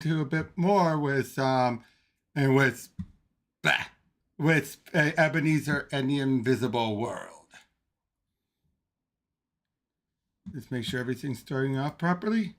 to a bit more and with Ebenezer and the Invisible World. Let's make sure everything's starting off properly.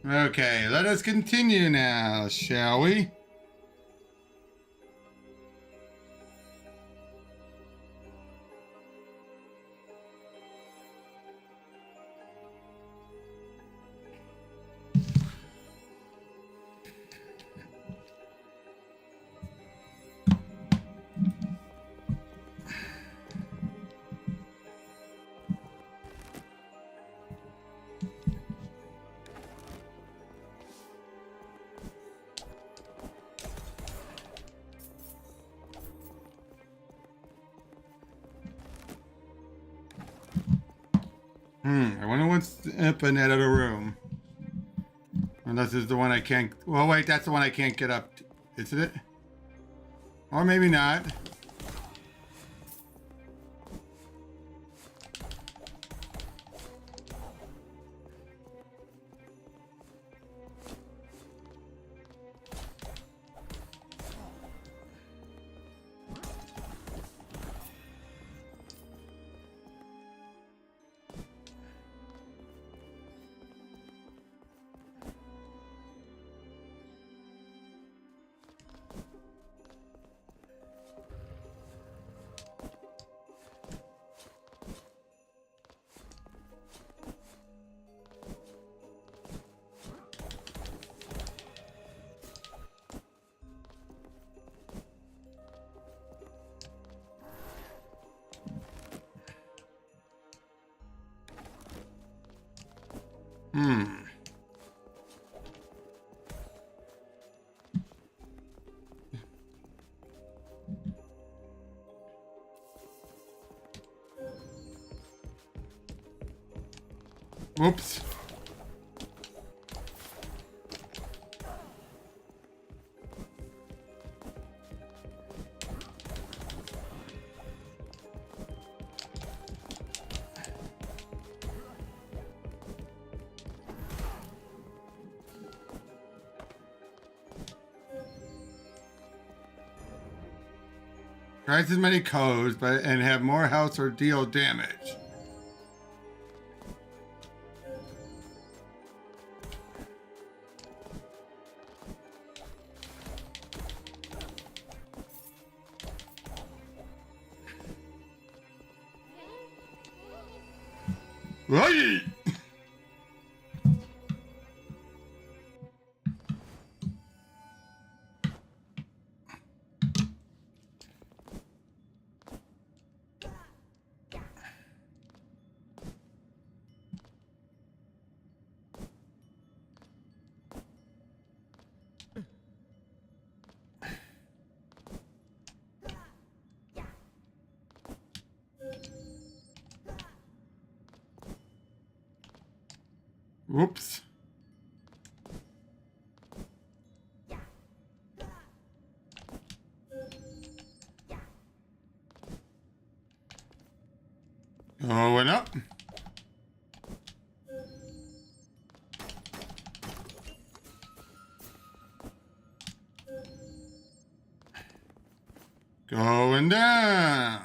Okay, let us continue now, shall we? I wonder what's up in that other room. Unless this is the one I can't. Well, wait, that's the one I can't get up to. Isn't it? Or maybe not. Whoops. Twice as many codes, but and have more health or deal damage. Right. Whoops. Going up. Going down.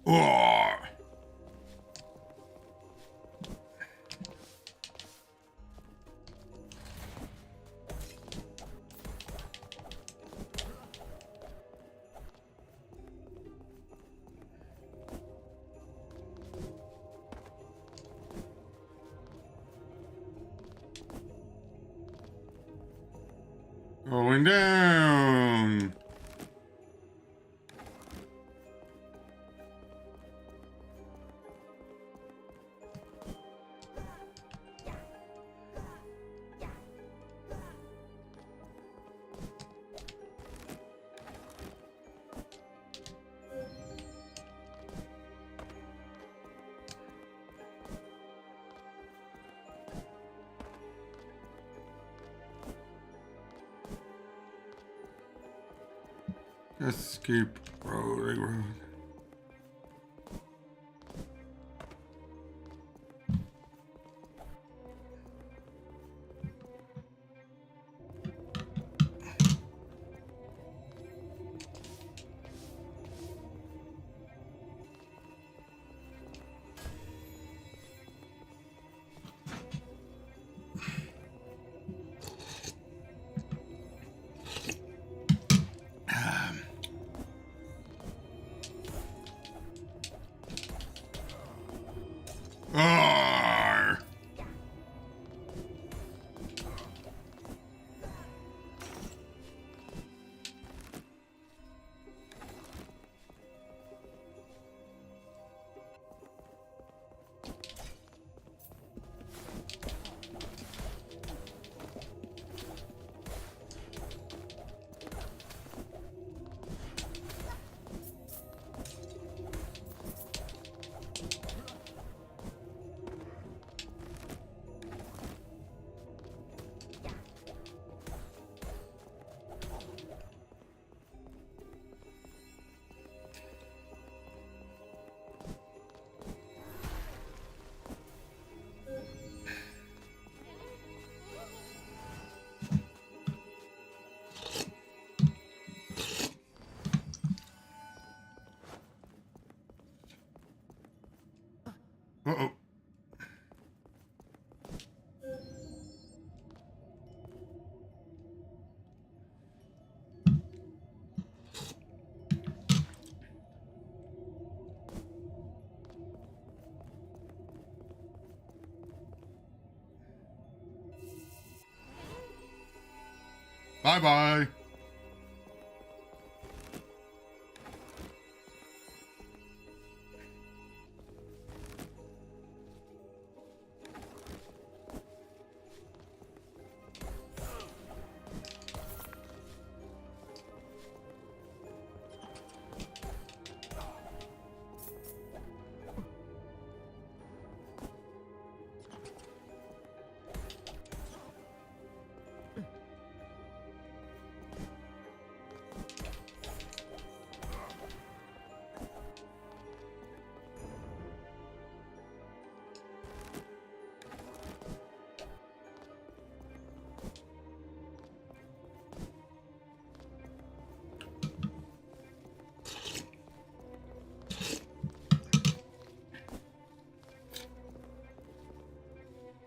Oh. Going down. Just keep rolling. Uh-oh. Bye-bye.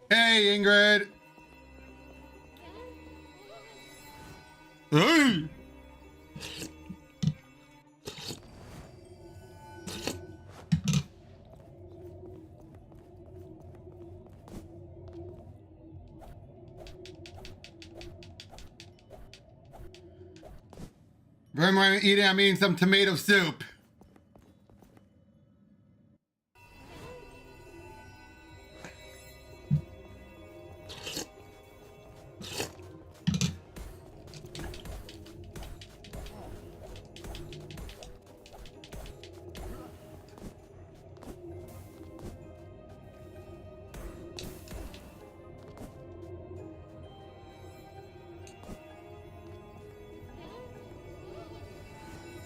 Hey, Ingrid. Hey. When I'm eating, I'm eating some tomato soup.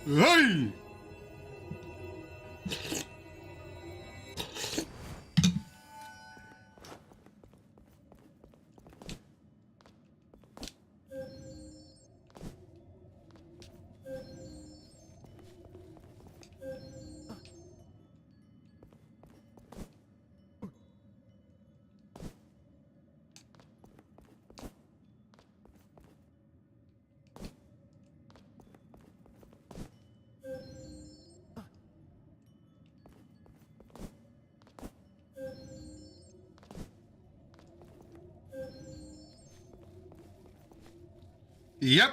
Hey! Yep.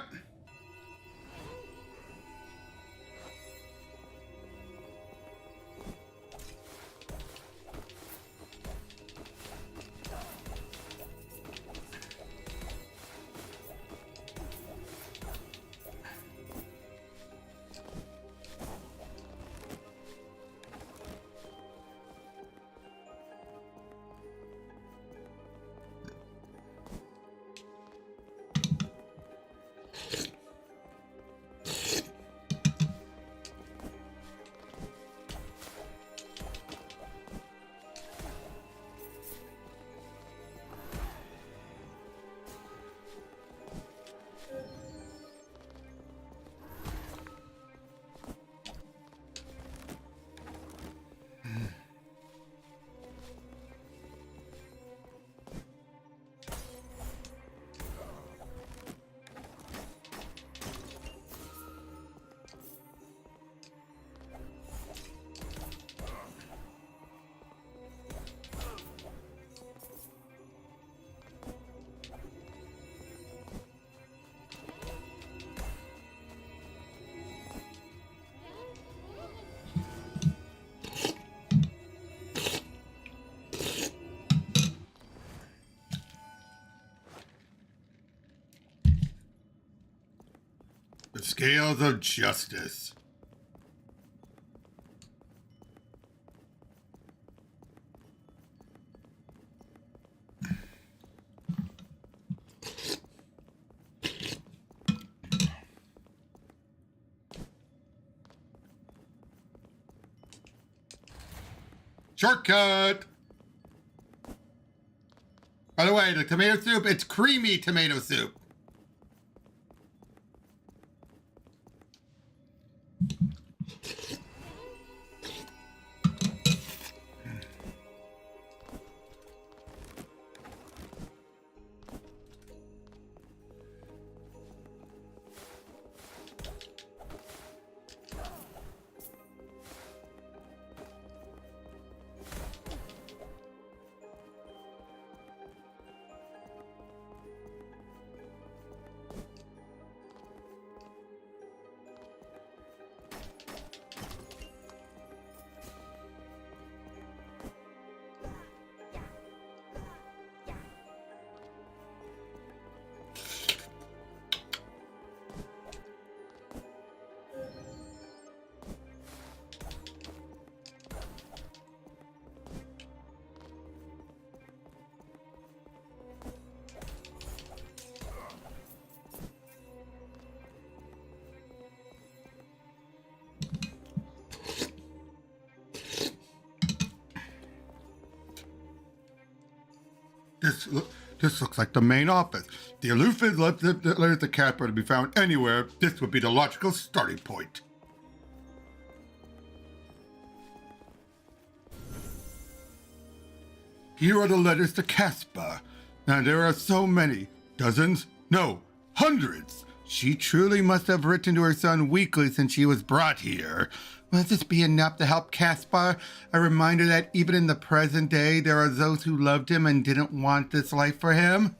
The scales of justice. Shortcut. By the way, the tomato soup, it's creamy tomato soup. This looks like the main office. The aloof is left letters to Casper to be found anywhere. This would be the logical starting point. Here are the letters to Casper. Now there are so many. Dozens? No, hundreds. She truly must have written to her son weekly since she was brought here. Will this be enough to help Caspar? A reminder that even in the present day, there are those who loved him and didn't want this life for him?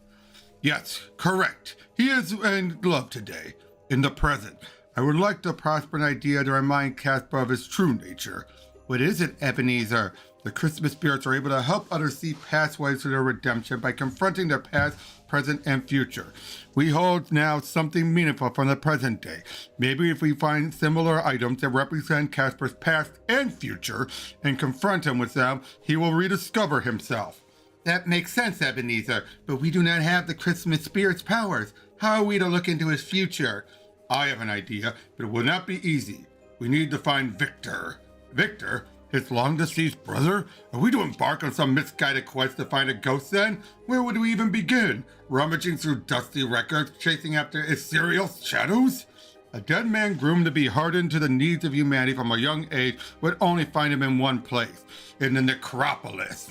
Yes, correct. He is in love today, in the present. I would like to prosper an idea to remind Caspar of his true nature. What is it, Ebenezer? The Christmas spirits are able to help others see pathways to their redemption by confronting their past, present, and future. We hold now something meaningful from the present day. Maybe if we find similar items that represent Casper's past and future and confront him with them, he will rediscover himself. That makes sense, Ebenezer, but we do not have the Christmas spirit's powers. How are we to look into his future? I have an idea, but it will not be easy. We need to find Victor. Victor? His long-deceased brother? Are we to embark on some misguided quest to find a ghost then? Where would we even begin? Rummaging through dusty records, chasing after ethereal shadows? A dead man groomed to be hardened to the needs of humanity from a young age would only find him in one place, in the necropolis.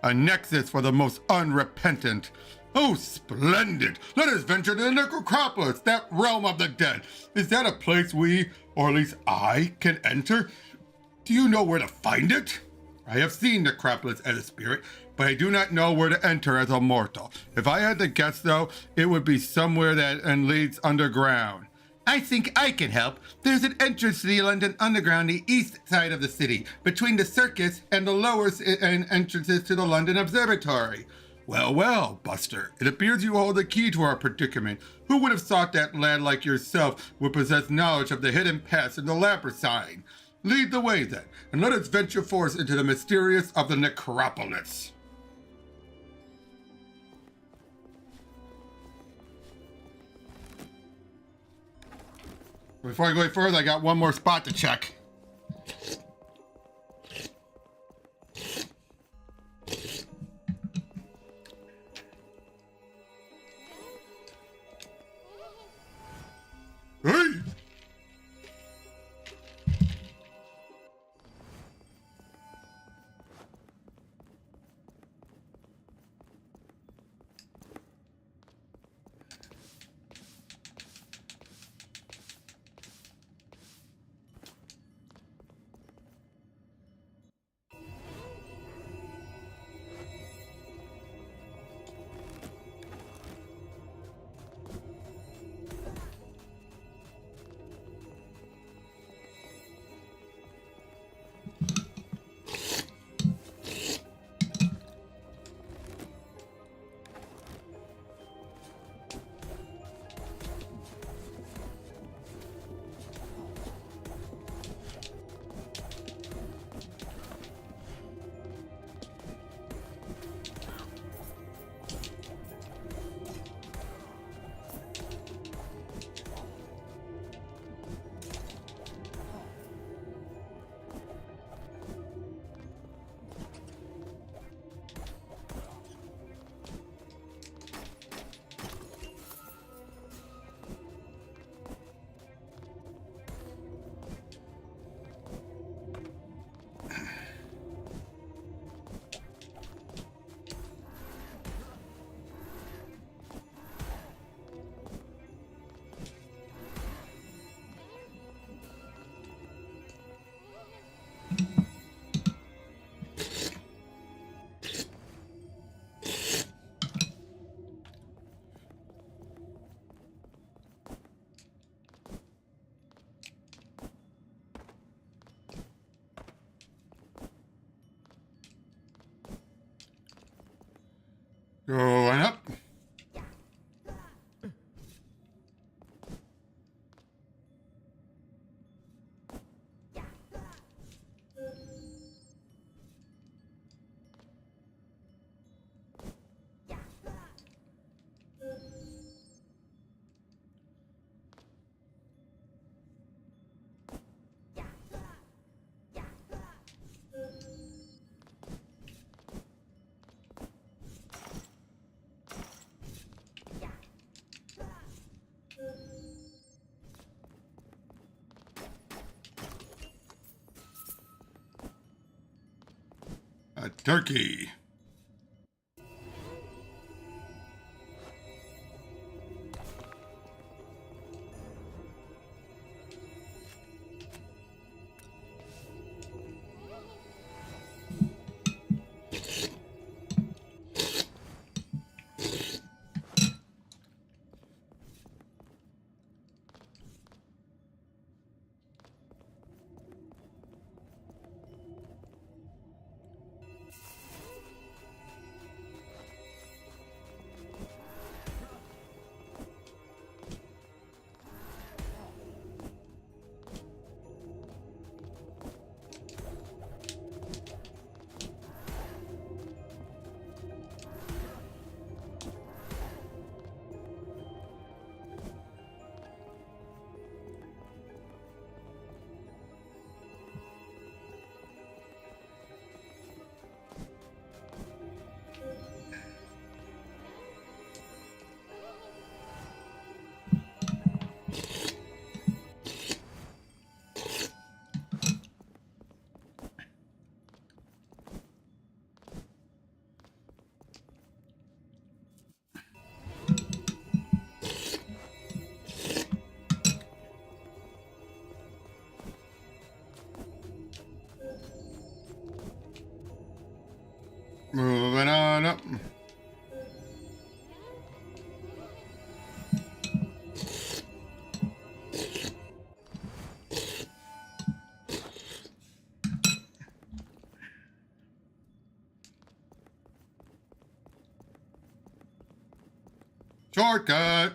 A nexus for the most unrepentant. Oh, splendid! Let us venture to the necropolis, that realm of the dead. Is that a place we, or at least I, can enter? Do you know where to find it? I have seen necropolis as a spirit, but I do not know where to enter as a mortal. If I had to guess, though, it would be somewhere that leads underground. I think I can help. There's an entrance to the London Underground, the east side of the city, between the circus and the lower entrances to the London Observatory. Well, well, Buster, it appears you hold the key to our predicament. Who would have thought that lad like yourself would possess knowledge of the hidden paths in the labyrinth? Lead the way, then, and let us venture forth into the mysterious of the necropolis. Before I go any further, I got one more spot to check. Hey! Going up. a turkey. Moving on up. Shortcut.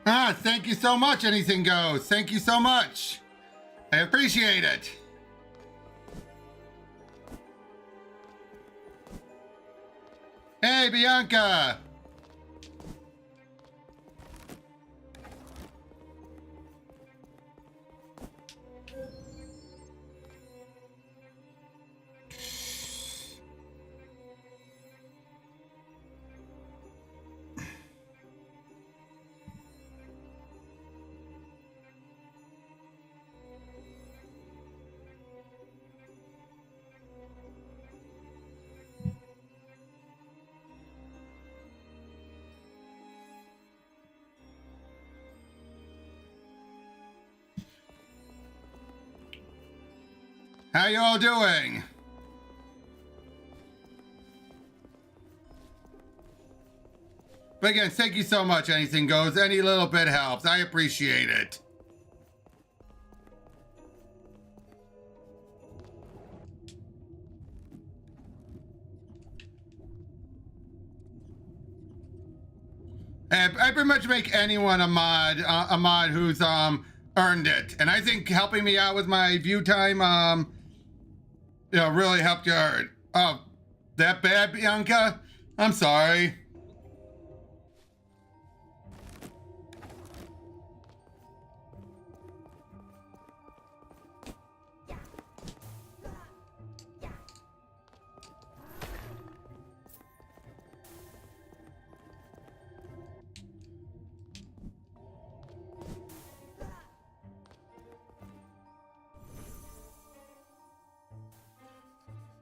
Ah, thank you so much, Anything Goes. Thank you so much. I appreciate it. Hey, Bianca. How you all doing? But again, thank you so much, Anything Goes. Any little bit helps. I appreciate it. I pretty much make anyone a mod who's earned it. And I think helping me out with my view time really helped you earn. Oh, that bad, Bianca? I'm sorry.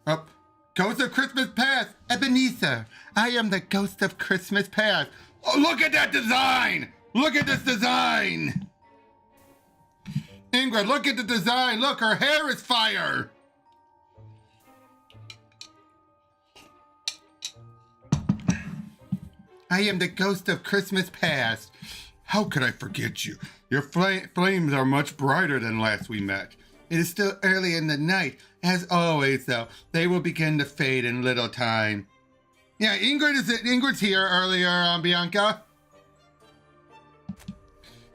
Up. Ghost of Christmas Past, Ebenezer. I am the Ghost of Christmas Past. Oh, look at that design! Look at this design! Ingrid, look at the design. Look, her hair is fire. I am the Ghost of Christmas Past. How could I forget you? Your flames are much brighter than last we met. It is still early in the night. As always, though, they will begin to fade in little time. Yeah, Ingrid's here earlier, Bianca.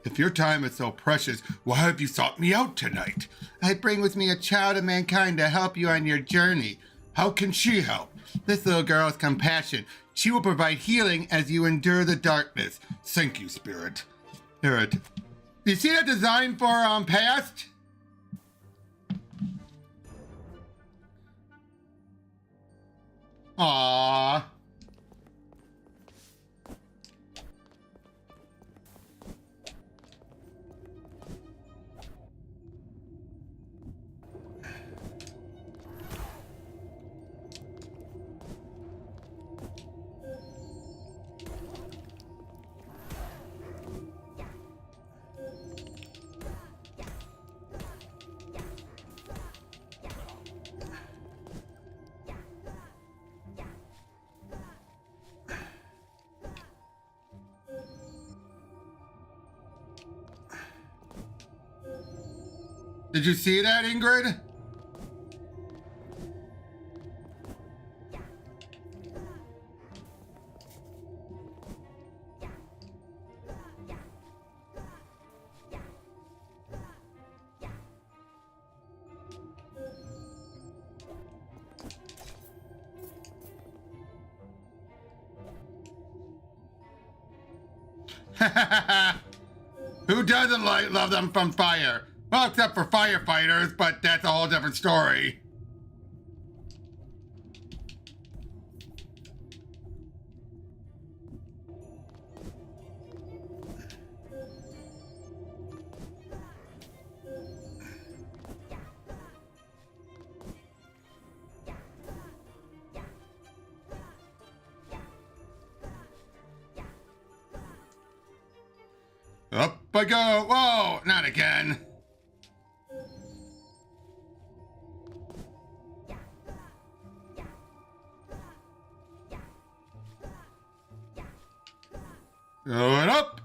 If your time is so precious, why have you sought me out tonight? I bring with me a child of mankind to help you on your journey. How can she help? This little girl has compassion. She will provide healing as you endure the darkness. Thank you, Spirit. Alright. Do you see that design for Past? Aww. Did you see that, Ingrid? Who doesn't love them from fire? Well, except for firefighters, but that's a whole different story. Up I go. Whoa, not again. Going up.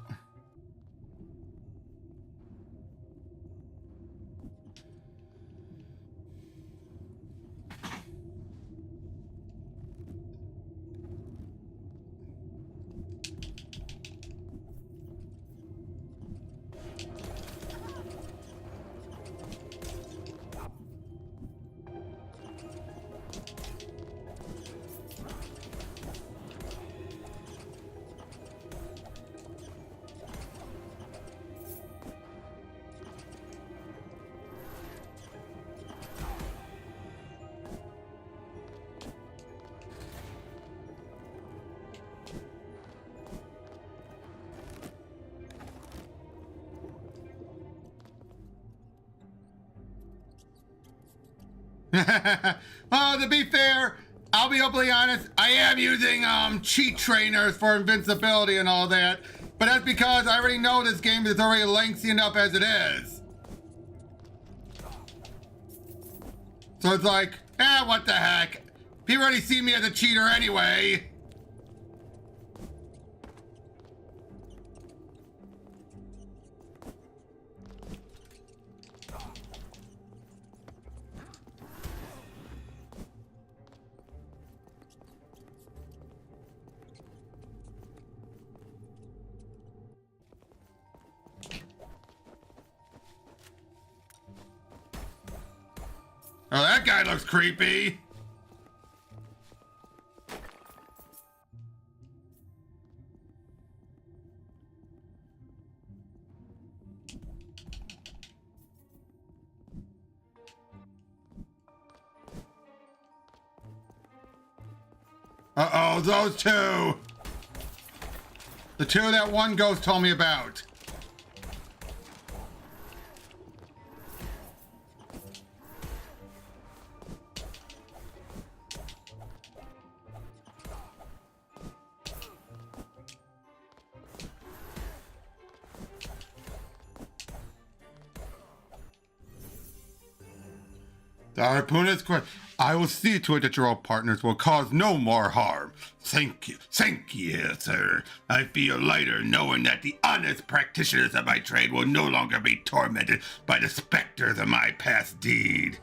Oh, to be fair, I'll be openly honest, I am using cheat trainers for invincibility and all that, but that's because I already know this game is already lengthy enough as it is. So it's like, what the heck? People already see me as a cheater anyway. Oh, that guy looks creepy. Uh-oh, those two. The two that one ghost told me about. The harpoonist quit. I will see to it that your all partners will cause no more harm. Thank you, sir. I feel lighter knowing that the honest practitioners of my trade will no longer be tormented by the specters of my past deed.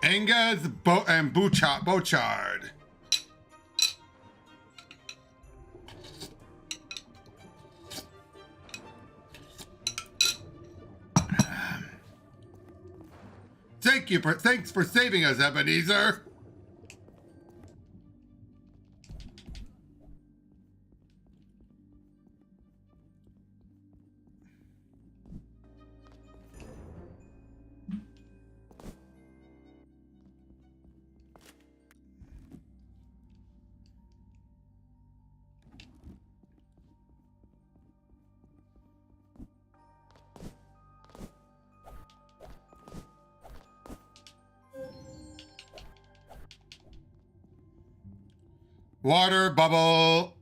Angas and Bochard. Thanks for saving us, Ebenezer. Water bubble.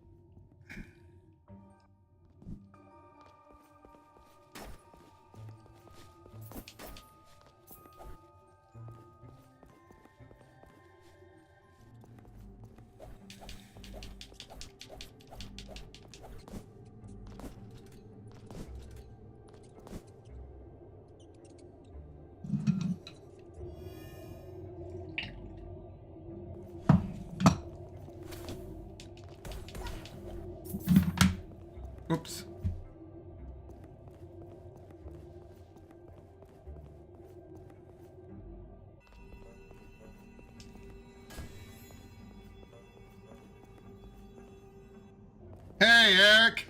Oops. Hey, Eric.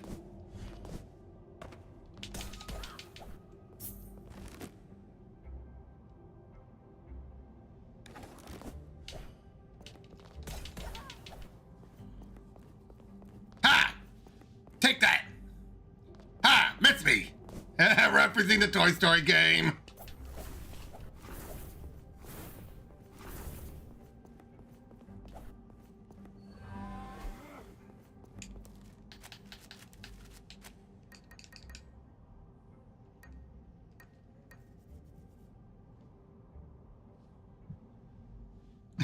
Ha! Take that! Ha! Miss me! Referencing the Toy Story game.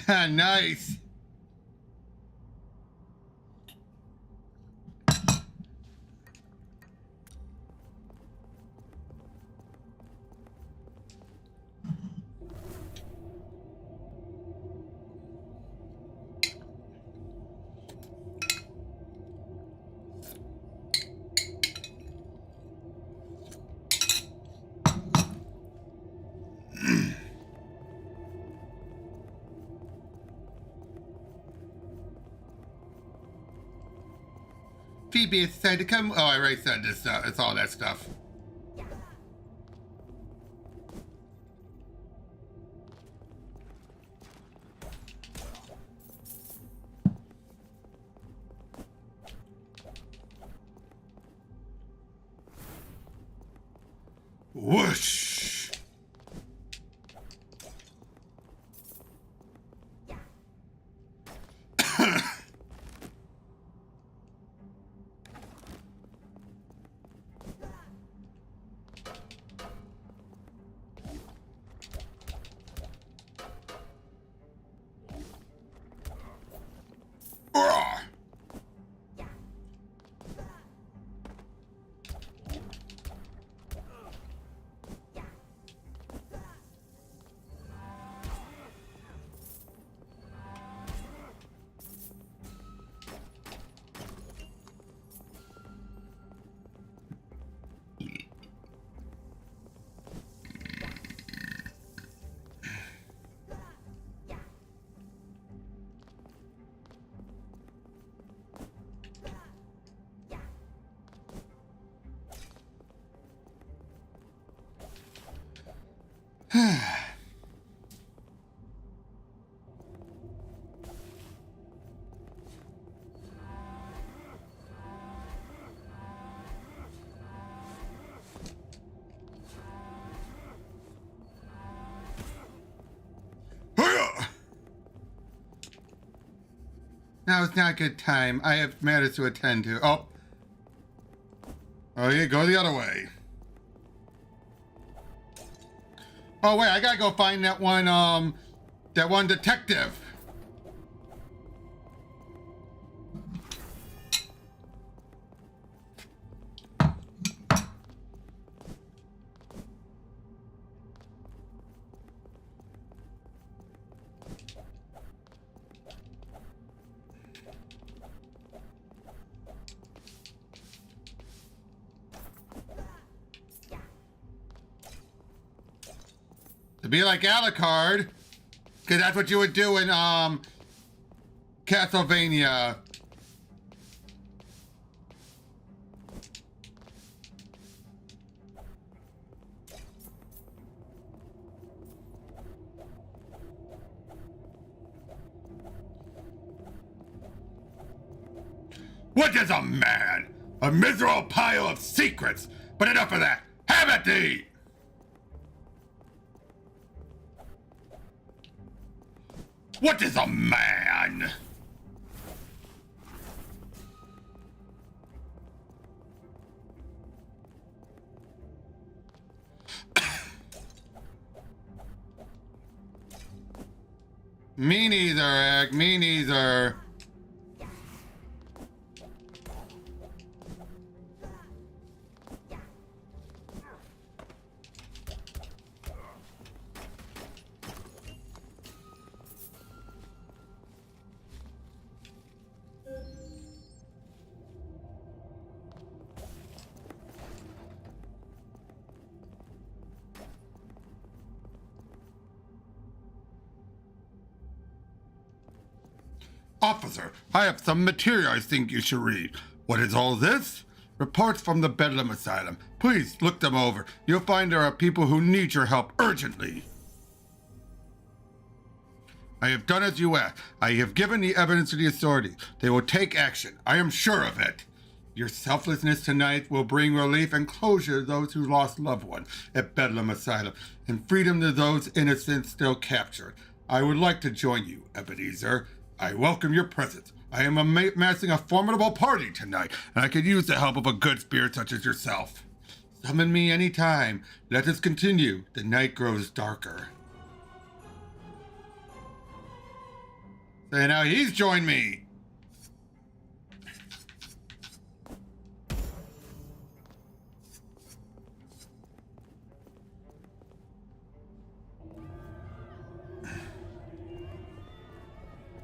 Nice. Phoebe has decided to come. Oh, I already said this stuff. It's all that stuff. Whoosh! Now it's not a good time. I have matters to attend to. Oh. Oh, yeah, go the other way. Oh, wait, I gotta go find that one detective. To be like Alucard, because that's what you would do in Castlevania. What is a man? A miserable pile of secrets. But enough of that. Have at thee! What is a man? Me neither, Egg. Me neither. Officer, I have some material I think you should read. What is all this? Reports from the Bedlam Asylum. Please look them over. You'll find there are people who need your help urgently. I have done as you asked. I have given the evidence to the authorities. They will take action. I am sure of it. Your selflessness tonight will bring relief and closure to those who lost loved ones at Bedlam Asylum, and freedom to those innocent still captured. I would like to join you, Ebenezer. I welcome your presence. I am amassing a formidable party tonight, and I could use the help of a good spirit such as yourself. Summon me any time. Let us continue. The night grows darker. So now he's joined me.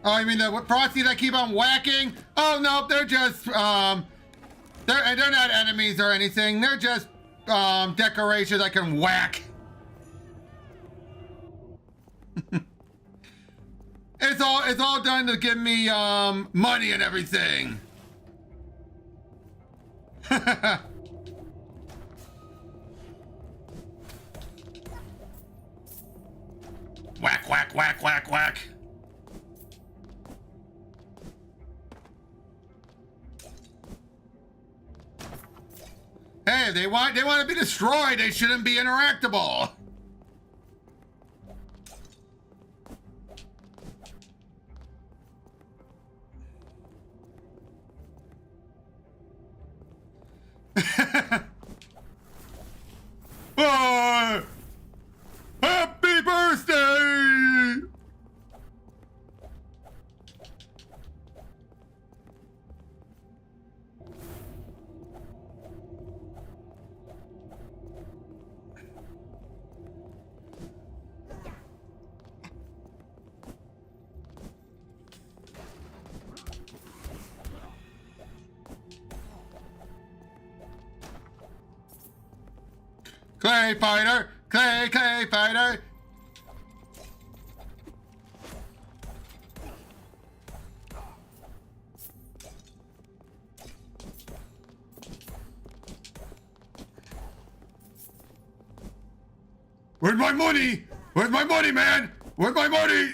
Oh, you mean the Frosty that keep on whacking? Oh no, they're just they're not enemies or anything. They're just decorations I can whack. It's all done to give me money and everything. Whack, whack, whack, whack, whack. Hey, they want to be destroyed. They shouldn't be interactable. Oh, happy birthday! Clay fighter! Clay fighter! Where's my money? Where's my money, man? Where's my money?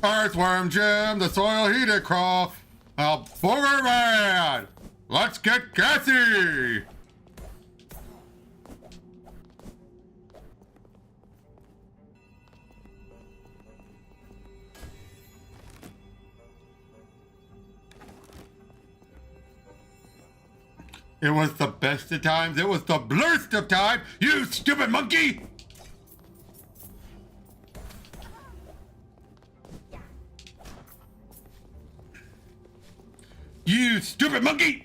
Earthworm Jim, the soil he did crawl. A booger man! Let's get gassy! It was the best of times. It was the blurst of time. You stupid monkey! You stupid monkey!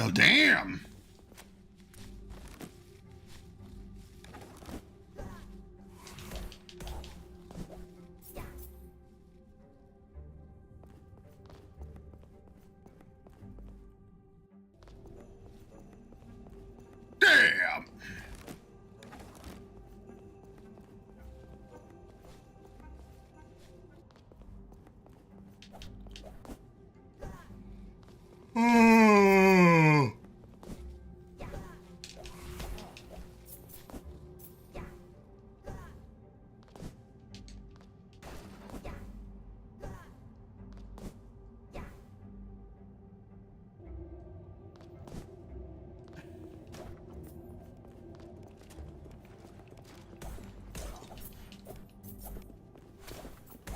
Well, damn. Damn. Oh.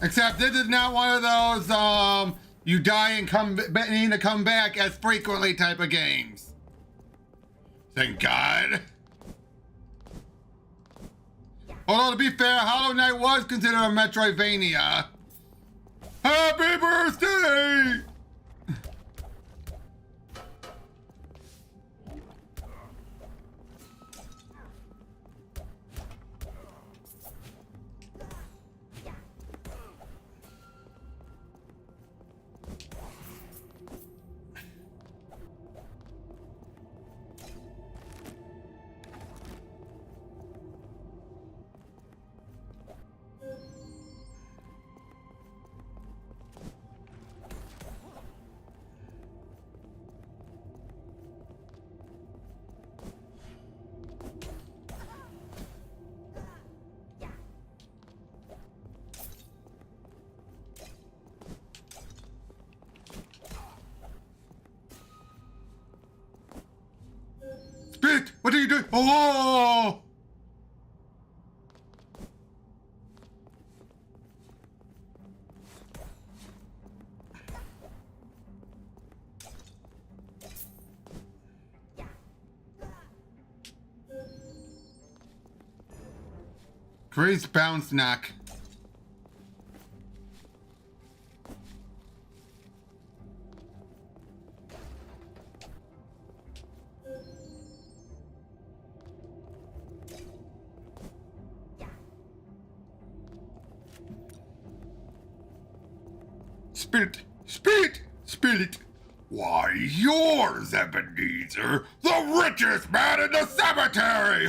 Except this is not one of those, you die and need to come back as frequently type of games. Thank God. Although, to be fair, Hollow Knight was considered a Metroidvania. Happy birthday! Spit! What are you doing? Oh! Grace bounce knock. Spirit. Why, yours, Ebenezer, the richest man in the cemetery!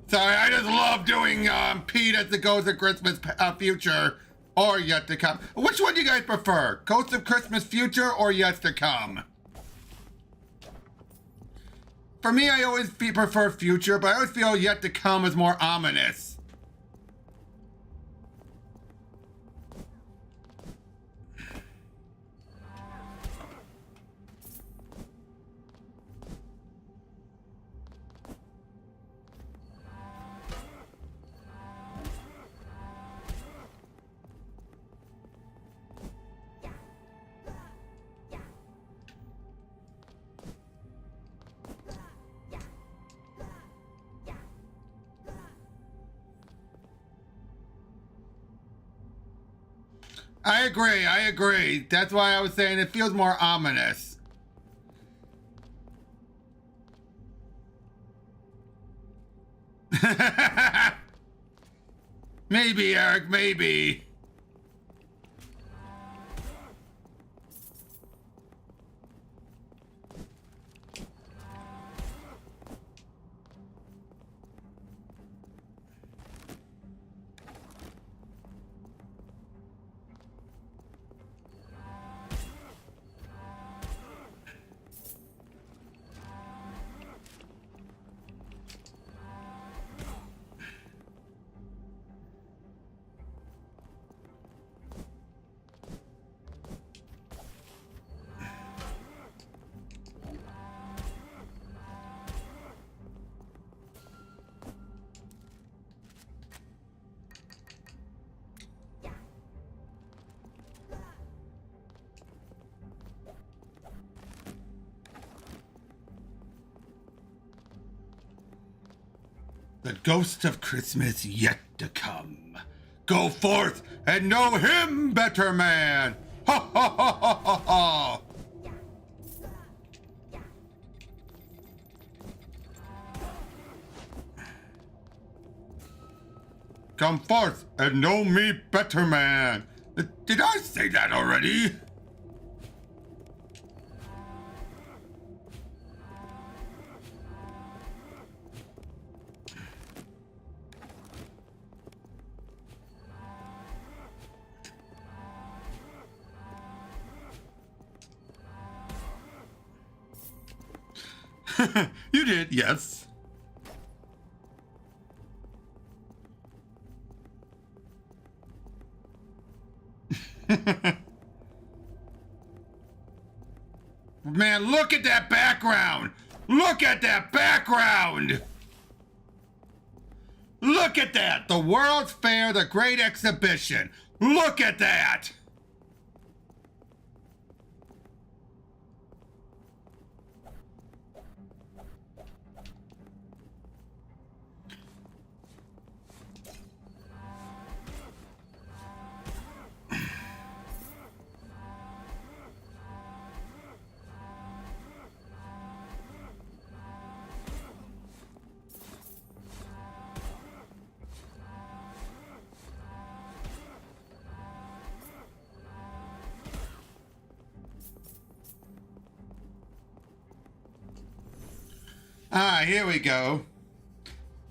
Sorry, I just love doing Pete as the Ghost of Christmas Future or Yet to Come. Which one do you guys prefer? Ghost of Christmas Future or Yet to Come? For me, I always prefer Future, but I always feel Yet to Come is more ominous. I agree. That's why I was saying it feels more ominous. Maybe, Eric, maybe. The ghost of Christmas yet to come. Go forth and know him, better man. Ha ha ha ha ha ha! Come forth and know me better, man. Did I say that already? You did, yes. Man, look at that background! Look at that background! Look at that! The World's Fair, the Great Exhibition. Look at that! Ah, here we go.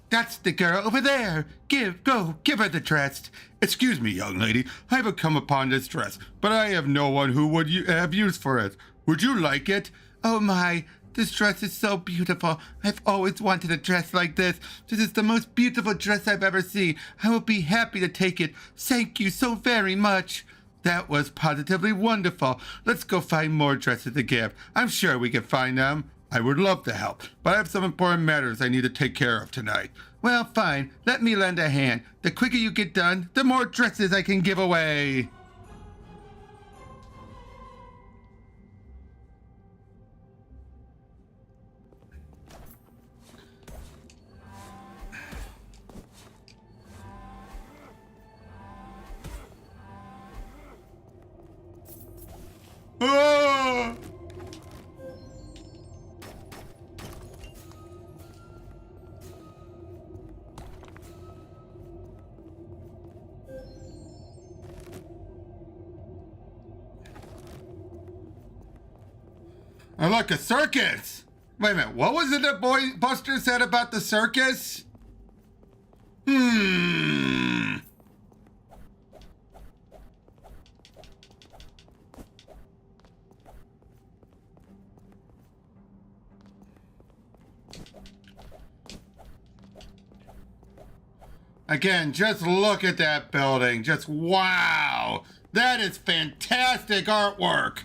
That's the girl over there. Give her the dress. Excuse me, young lady. I have come upon this dress, but I have no one who would have use for it. Would you like it? Oh my, this dress is so beautiful. I've always wanted a dress like this. This is the most beautiful dress I've ever seen. I will be happy to take it. Thank you so very much. That was positively wonderful. Let's go find more dresses to give. I'm sure we can find them. I would love to help, but I have some important matters I need to take care of tonight. Well, fine. Let me lend a hand. The quicker you get done, the more dresses I can give away. Ah! I like a circus. Wait a minute, what was it that Buster said about the circus? Again, just look at that building. Just wow. That is fantastic artwork.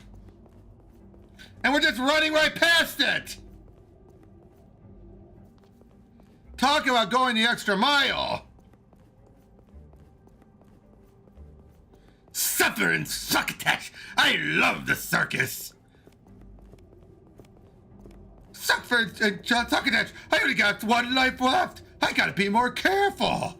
And we're just running right past it. Talk about going the extra mile. Suffer and succotash. I love the circus. Suffer and succotash. I only got one life left. I gotta be more careful.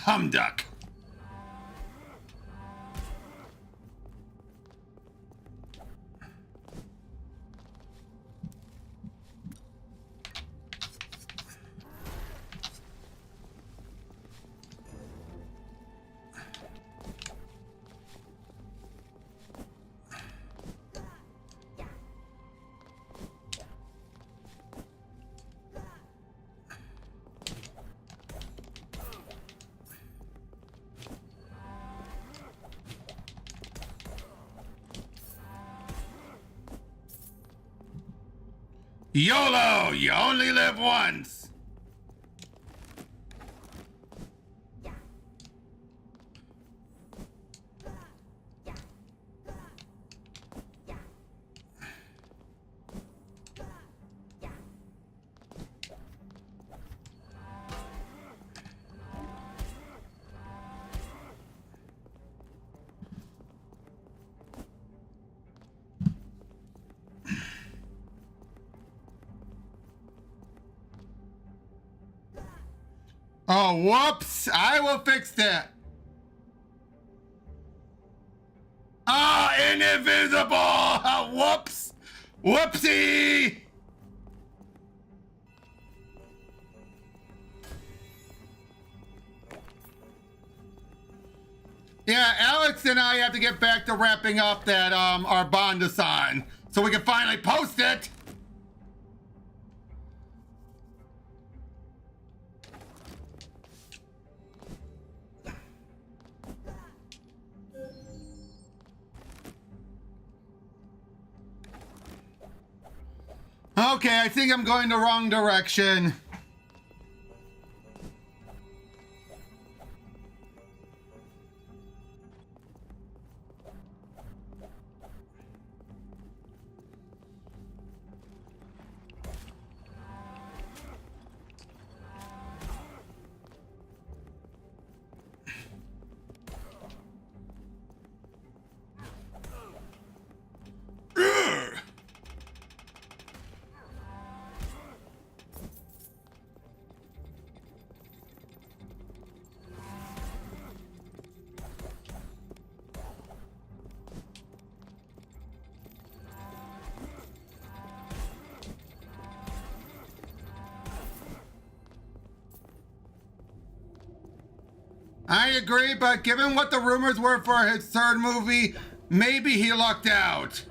Humduck. YOLO! You only live once! Oh, whoops! I will fix that. Ah, invisible! Oh, whoops! Whoopsie! Yeah, Alex and I have to get back to wrapping up that our Bondasan so we can finally post it. Okay, I think I'm going the wrong direction. I agree, but given what the rumors were for his third movie, maybe he lucked out.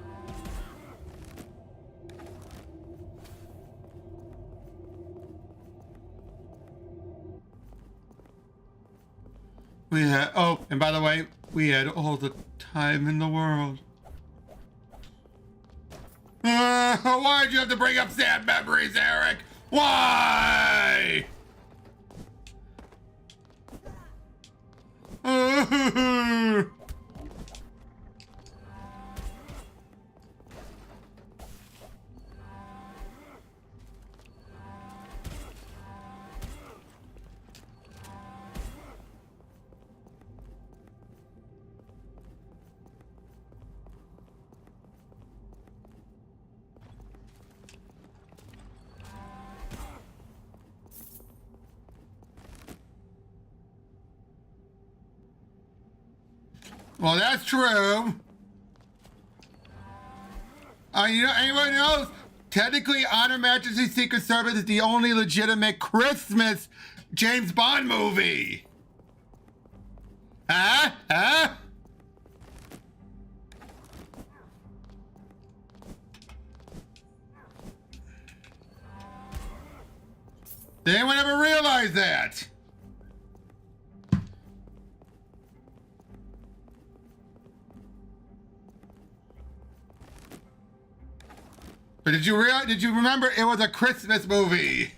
We had, oh, and by the way, we had all the time in the world. Why'd you have to bring up sad memories, Eric? Why? Well, that's true. You know, anyone knows? Technically, On Her Majesty's Secret Service is the only legitimate Christmas James Bond movie. Huh? Huh? Did anyone ever realize that? But did you remember it was a Christmas movie?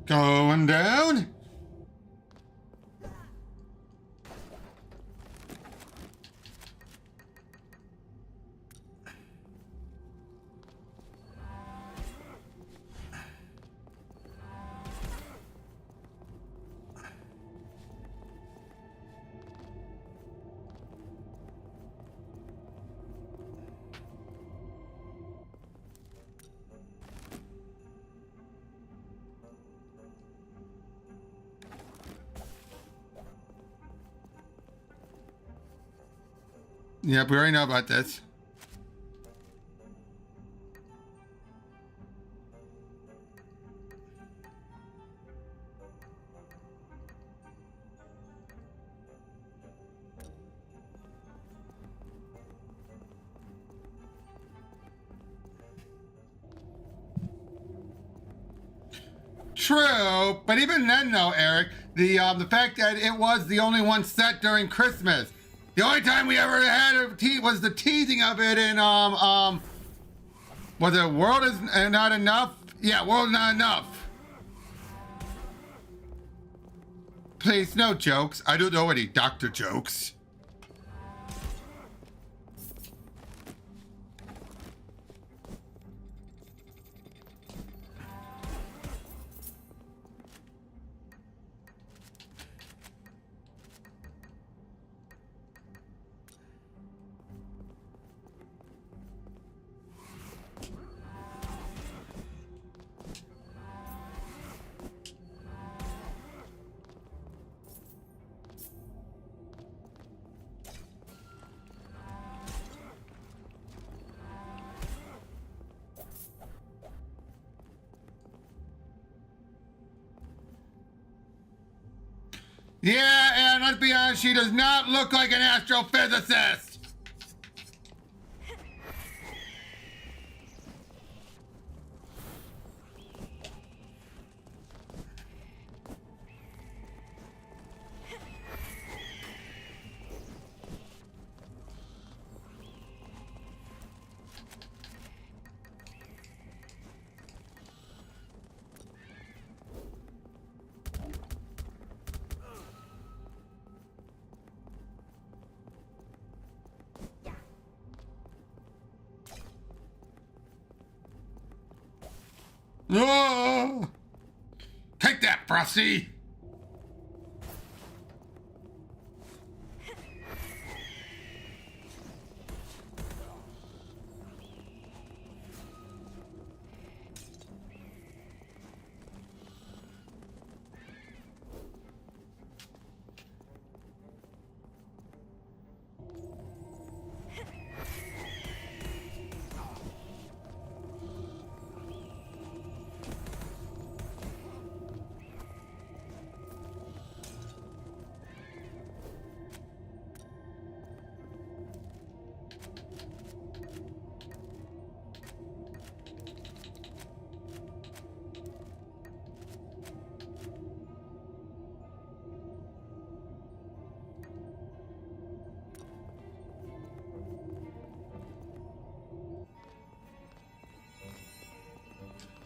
Going down? Yep, we already know about this. True, but even then, though, Eric, the fact that it was the only one set during Christmas. The only time we ever had was the teasing of it in was it World Is Not Enough? Yeah, World Is Not Enough. Please, no jokes. I don't know any doctor jokes. Yeah, and let's be honest, she does not look like an astrophysicist! Oh! Take that, Frosty!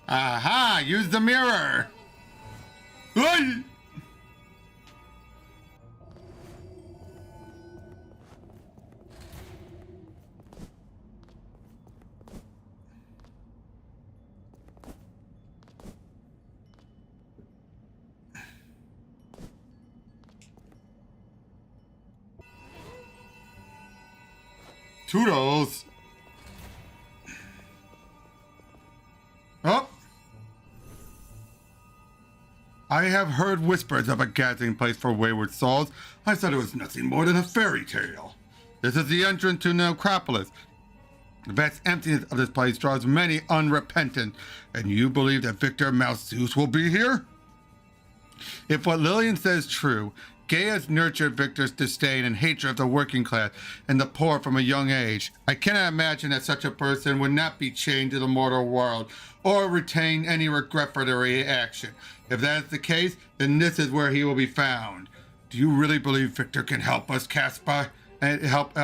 Aha! Use the mirror! Ay! Toodles! Oh! I have heard whispers of a gathering place for wayward souls. I thought it was nothing more than a fairy tale. This is the entrance to the necropolis. The vast emptiness of this place draws many unrepentant, and you believe that Victor Malthus will be here? If what Lillian says is true, Gay has nurtured Victor's disdain and hatred of the working class and the poor from a young age. I cannot imagine that such a person would not be chained to the mortal world or retain any regret for their reaction. If that is the case, then this is where he will be found. Do you really believe Victor can help us, Caspar? And help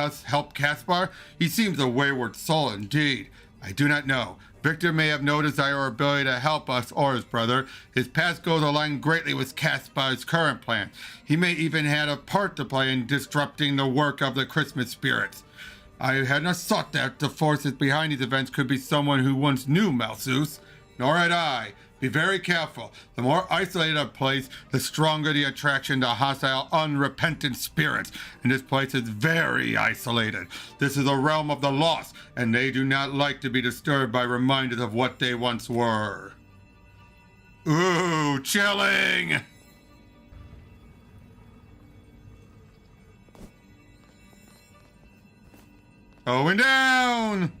Caspar? He seems a wayward soul indeed. I do not know. Victor may have no desire or ability to help us or his brother. His past goals align greatly with Caspar's current plan. He may even had a part to play in disrupting the work of the Christmas spirits. I had not thought that the forces behind these events could be someone who once knew Malthus, nor had I. Be very careful. The more isolated a place, the stronger the attraction to hostile, unrepentant spirits. And this place is very isolated. This is a realm of the lost, and they do not like to be disturbed by reminders of what they once were. Ooh, chilling! Going down!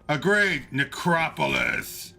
A great necropolis.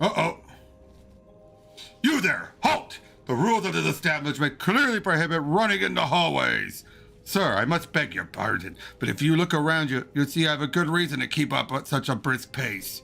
Uh-oh. You there! Halt! The rules of this establishment clearly prohibit running into hallways. Sir, I must beg your pardon, but if you look around you, you'll see I have a good reason to keep up at such a brisk pace.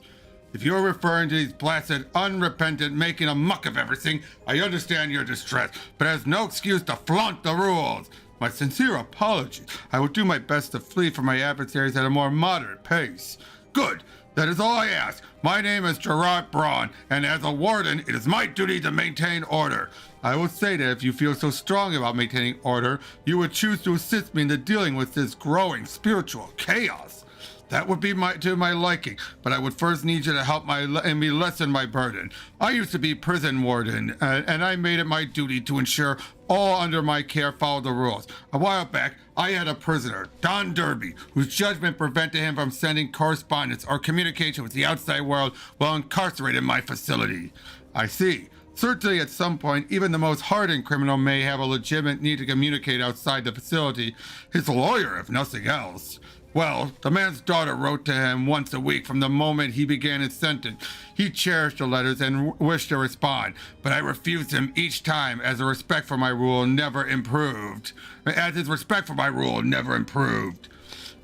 If you're referring to these blasted, unrepentant making a muck of everything, I understand your distress, but it has no excuse to flaunt the rules. My sincere apologies. I will do my best to flee from my adversaries at a more moderate pace. Good. That is all I ask. My name is Gerard Braun, and as a warden, it is my duty to maintain order. I will say that if you feel so strong about maintaining order, you would choose to assist me in the dealing with this growing spiritual chaos. That would be to my liking, but I would first need you to help me lessen my burden. I used to be prison warden, and I made it my duty to ensure all under my care followed the rules. A while back, I had a prisoner, Don Derby, whose judgment prevented him from sending correspondence or communication with the outside world while incarcerated in my facility. I see. Certainly, at some point, even the most hardened criminal may have a legitimate need to communicate outside the facility. His lawyer, if nothing else. Well, the man's daughter wrote to him once a week from the moment he began his sentence. He cherished the letters and wished to respond, but I refused him each time as his respect for my rule never improved.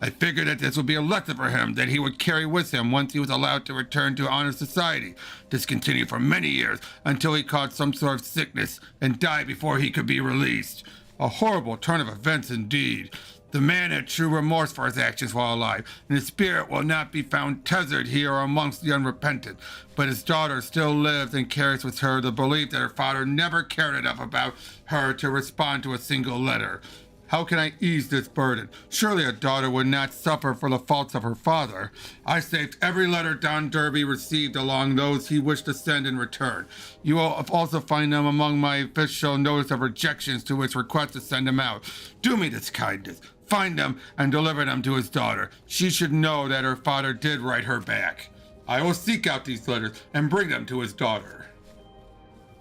I figured that this would be a lesson for him that he would carry with him once he was allowed to return to honor society. This continued for many years until he caught some sort of sickness and died before he could be released. A horrible turn of events indeed. The man had true remorse for his actions while alive, and his spirit will not be found tethered here amongst the unrepentant. But his daughter still lives and carries with her the belief that her father never cared enough about her to respond to a single letter. How can I ease this burden? Surely a daughter would not suffer for the faults of her father. I saved every letter Don Derby received along those he wished to send in return. You will also find them among my official notice of rejections to his request to send them out. Do me this kindness. Find them and deliver them to his daughter. She should know that her father did write her back. I will seek out these letters and bring them to his daughter.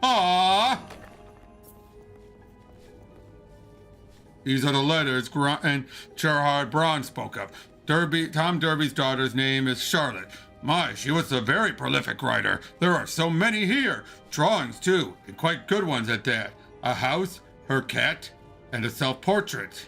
Ah! These are the letters and Gerard Braun spoke of. Tom Derby's daughter's name is Charlotte. My, she was a very prolific writer. There are so many here. Drawings, too, and quite good ones at that. A house, her cat, and a self-portrait.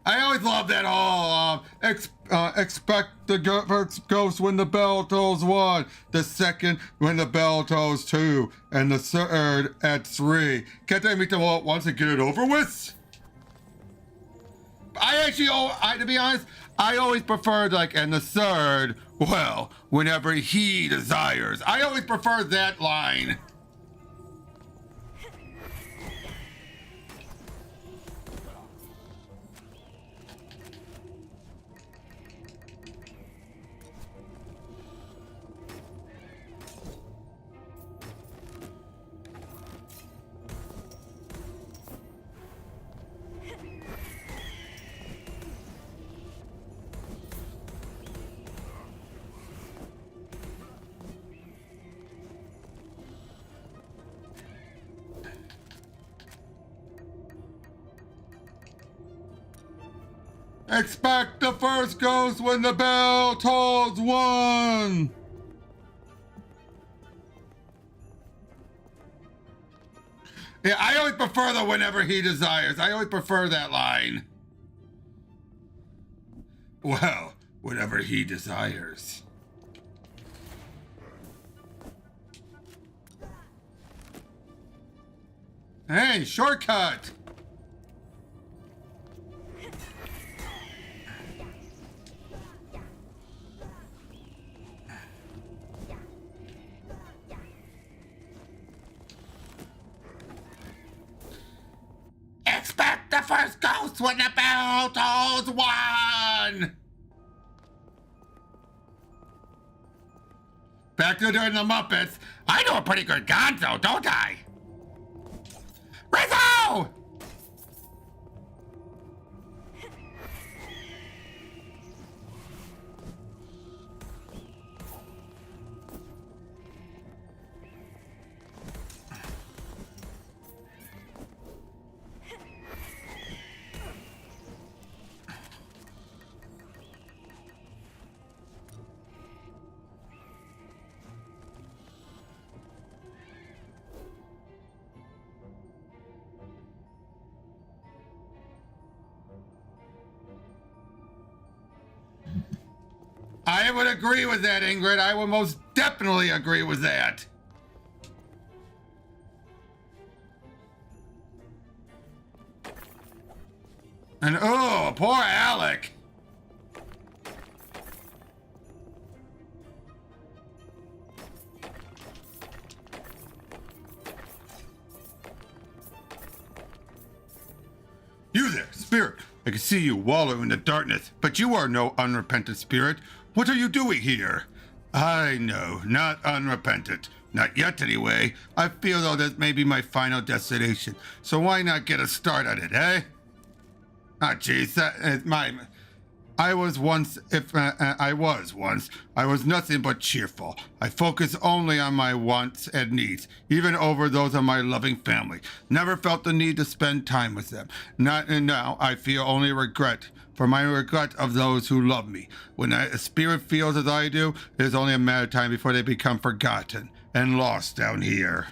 I always love that all, expect the first ghost when the bell tolls 1, the second when the bell tolls 2, and the third at 3. Can't they meet them all at once and get it over with? To be honest, I always preferred, and the third, well, whenever he desires. I always preferred that line. Expect the first ghost when the bell tolls 1. Yeah, I always prefer the whenever he desires. I always prefer that line. Well, whenever he desires. Hey, shortcut! Expect the first ghost when the bell tolls 1! Back to doing the Muppets. I know a pretty good gonzo, don't I? Rizzo! I would agree with that, Ingrid. I would most definitely agree with that. And oh, poor Alec. You there, spirit. I can see you wallow in the darkness, but you are no unrepentant spirit. What are you doing here? I know, not unrepentant. Not yet, anyway. I feel though this may be my final destination, so why not get a start at it, eh? Ah, jeez, that is my... I was once nothing but cheerful. I focus only on my wants and needs, even over those of my loving family. Never felt the need to spend time with them. And now I feel only regret for my regret of those who love me. When a spirit feels as I do, it is only a matter of time before they become forgotten and lost down here.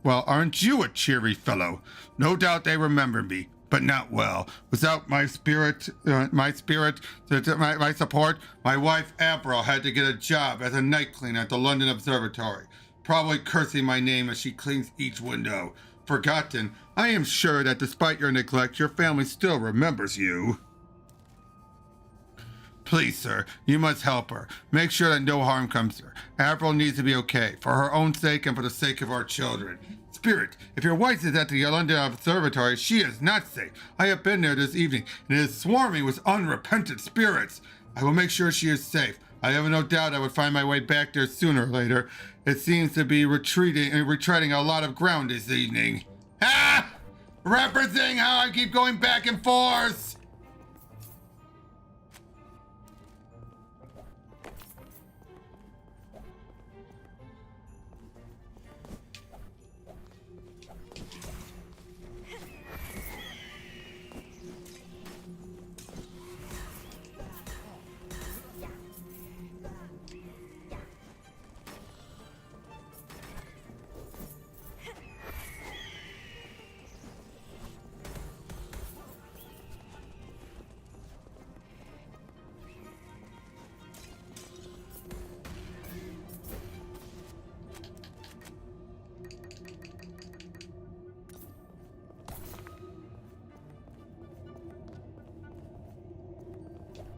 Well, aren't you a cheery fellow? No doubt they remember me, but not well. Without my support, my wife April had to get a job as a night cleaner at the London Observatory, probably cursing my name as she cleans each window. Forgotten, I am sure that despite your neglect, your family still remembers you. Please, sir, you must help her. Make sure that no harm comes to her. April needs to be okay, for her own sake and for the sake of our children. Spirit, if your wife is at the London Observatory, she is not safe. I have been there this evening, and it is swarming with unrepentant spirits. I will make sure she is safe. I have no doubt I would find my way back there sooner or later. It seems to be retreading a lot of ground this evening. Ah! Referencing how I keep going back and forth!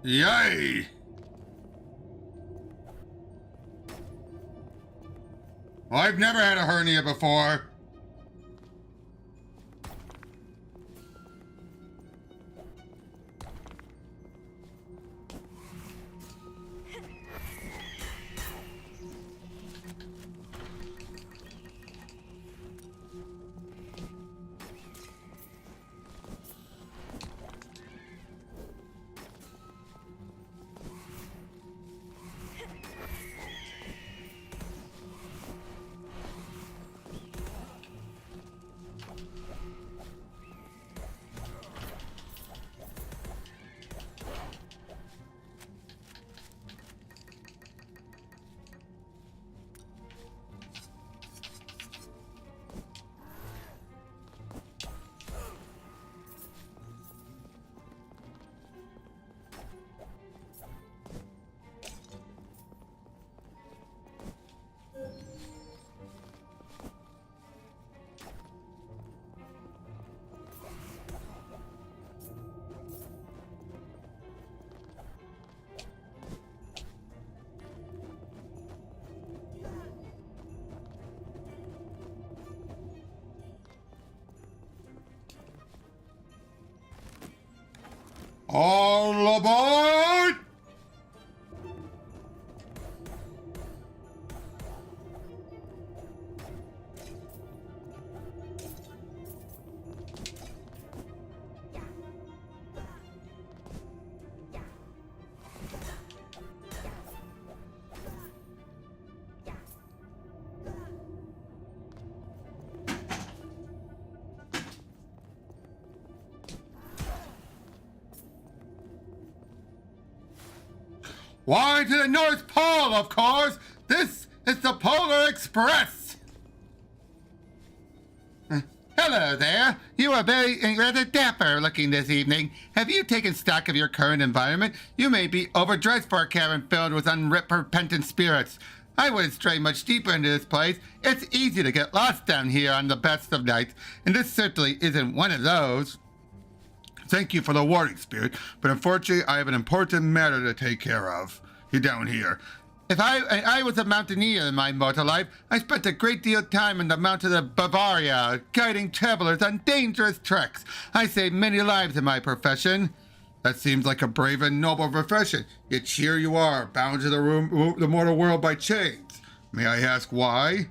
Yay! Well, I've never had a hernia before. All aboard! Why to the North Pole, of course! This is the Polar Express! Hello there. You are rather dapper looking this evening. Have you taken stock of your current environment? You may be overdressed for a cavern filled with unrepentant spirits. I wouldn't stray much deeper into this place. It's easy to get lost down here on the best of nights, and this certainly isn't one of those. Thank you for the warning, Spirit, but unfortunately I have an important matter to take care of. You're down here. If I was a mountaineer in my mortal life, I spent a great deal of time in the mountains of Bavaria, guiding travelers on dangerous treks. I saved many lives in my profession. That seems like a brave and noble profession, yet here you are, bound to the mortal world by chains. May I ask why?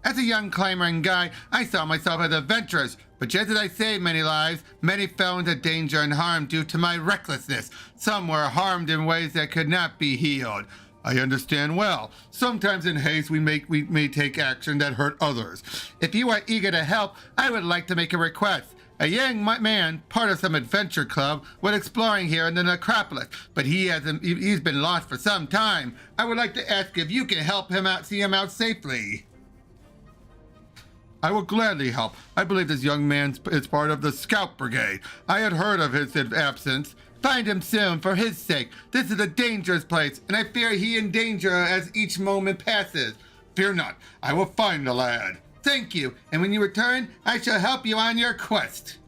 As a young climber and guide, I saw myself as adventurous, but just as I saved many lives, many fell into danger and harm due to my recklessness. Some were harmed in ways that could not be healed. I understand well. Sometimes in haste we may take action that hurt others. If you are eager to help, I would like to make a request. A young man, part of some adventure club, went exploring here in the necropolis, but he's been lost for some time. I would like to ask if you can help him out, see him out safely. I will gladly help. I believe this young man is part of the Scout Brigade. I had heard of his absence. Find him soon, for his sake. This is a dangerous place, and I fear he in danger as each moment passes. Fear not, I will find the lad. Thank you, and when you return, I shall help you on your quest.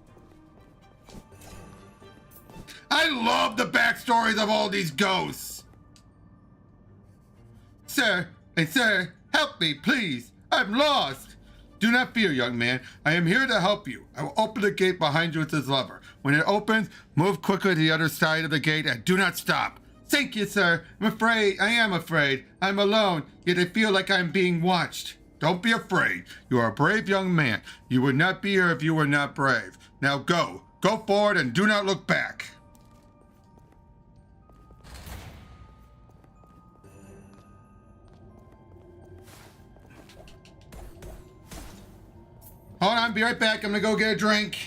I love the backstories of all these ghosts. Sir, help me, please. I'm lost. Do not fear, young man. I am here to help you. I will open the gate behind you with this lever. When it opens, move quickly to the other side of the gate and do not stop. Thank you, sir. I am afraid. I'm alone, yet I feel like I'm being watched. Don't be afraid. You are a brave young man. You would not be here if you were not brave. Now go. Go forward and do not look back. Hold on, be right back. I'm gonna go get a drink.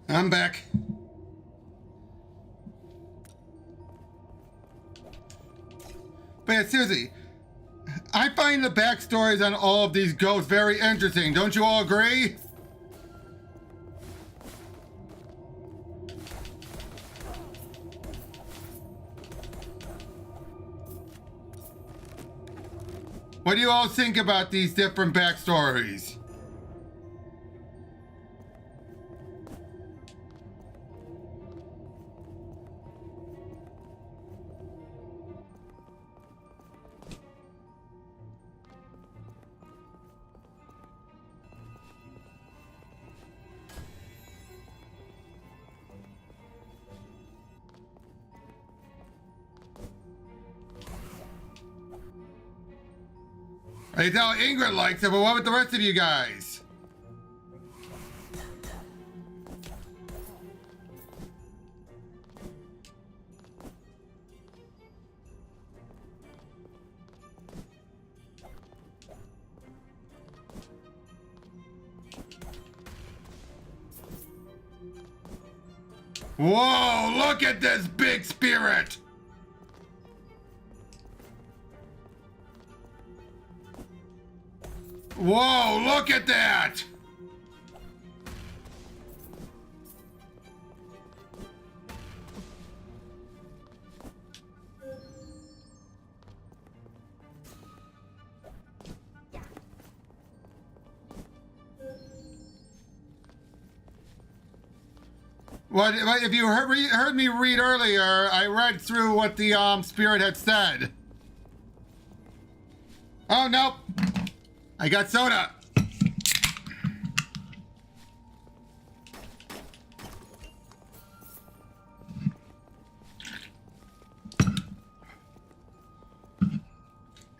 I'm back. But yeah, seriously, I find the backstories on all of these ghosts very interesting. Don't you all agree? What do you all think about these different backstories? I can tell Ingrid likes it, but what with the rest of you guys? Whoa, look at this big spirit! Whoa, look at that! What if you heard me read earlier? I read through what the spirit had said. Oh nope, I got soda.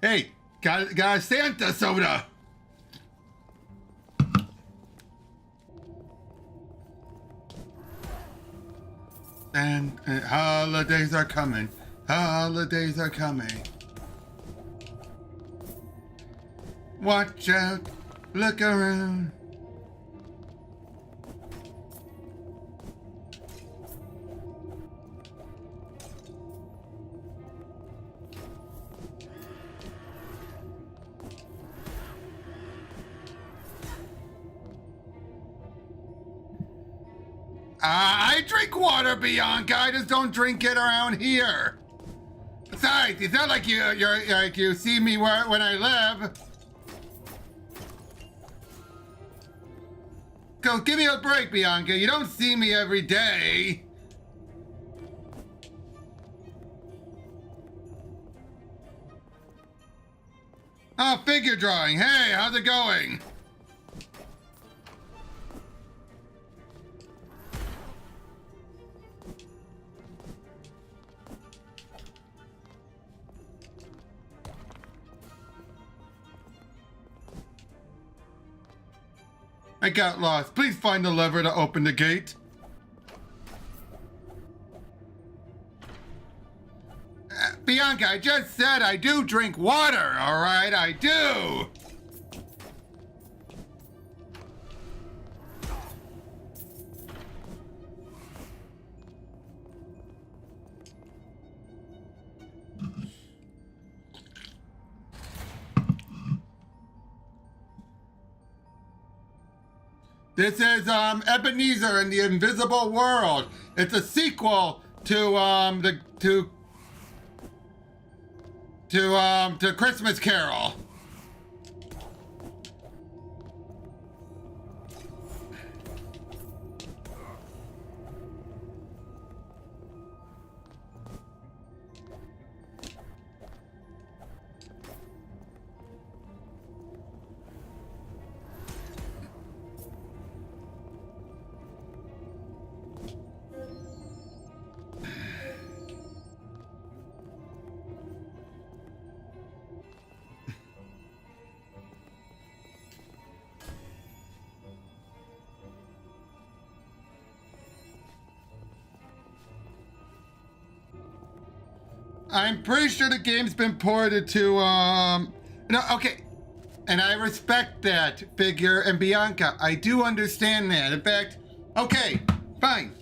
Hey, got a Santa soda. And holidays are coming. Holidays are coming. Watch out. Look around. I drink water, Bianca. I just don't drink it around here. Besides, it's not like you're like you see me when I live. Go, give me a break, Bianca. You don't see me every day. Oh, figure drawing. Hey, how's it going? I got lost. Please find the lever to open the gate. Bianca, I just said I do drink water, all right? I do. This is Ebenezer and the Invisible World. It's a sequel to Christmas Carol. I'm pretty sure the game's been ported to, no, okay. And I respect that, Figure and Bianca. I do understand that. In fact, okay, fine.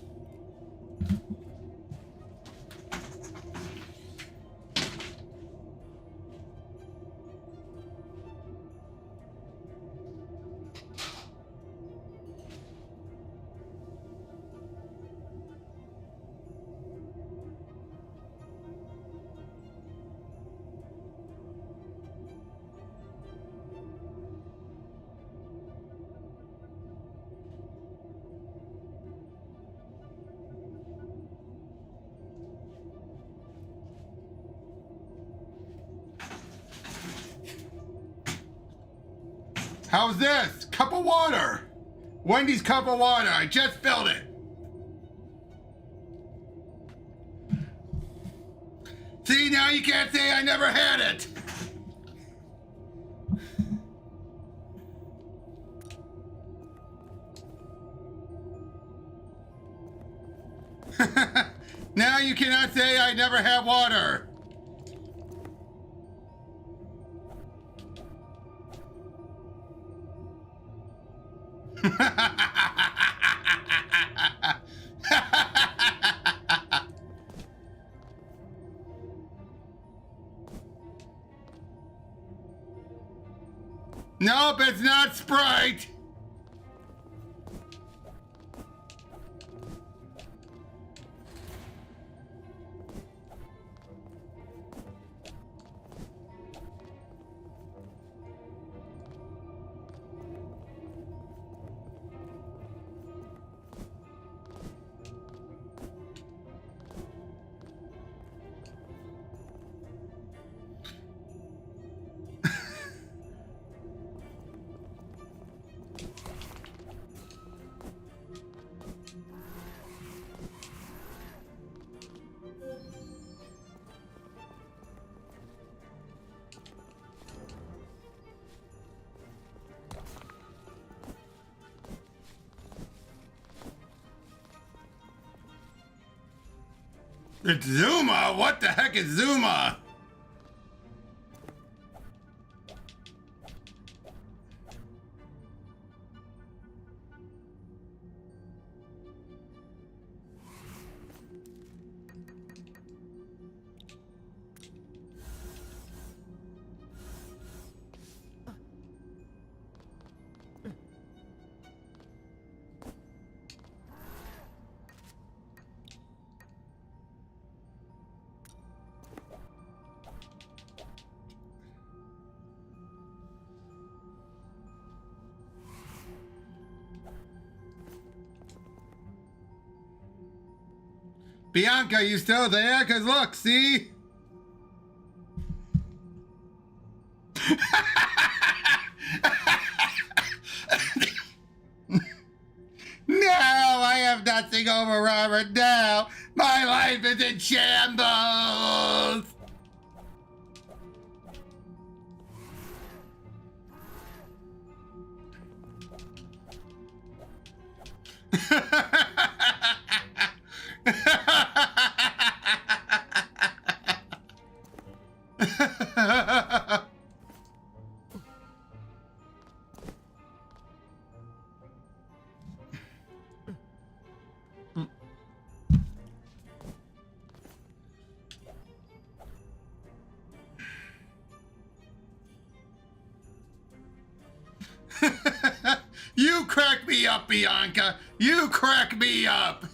How's this? Cup of water. Wendy's cup of water. I just filled it. See, now you can't say I never had it. Now you cannot say I never had water. No, hope it's not Sprite! It's Zuma? What the heck is Zuma? Bianca, you still there? Cause look, see? No, I have nothing over Robert now. My life is in shambles. You crack me up, Bianca. You crack me up.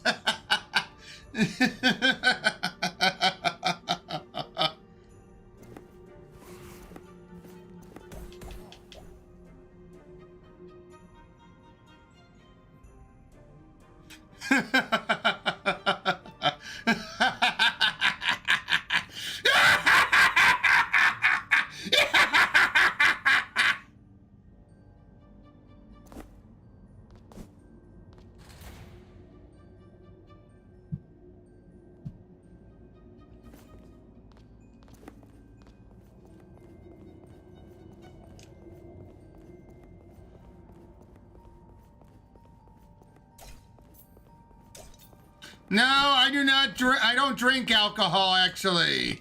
No, I do not drink. I don't drink alcohol, actually.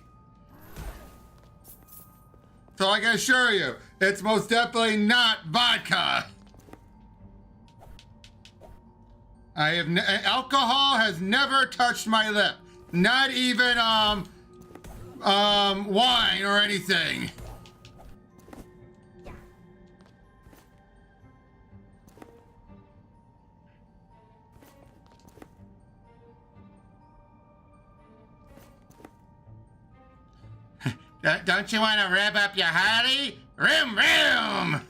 So I can assure you, it's most definitely not vodka. Alcohol has never touched my lip. Not even, wine or anything. Don't you want to rev up your Harley? Rim, rim!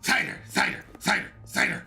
Cider, cider, cider, cider.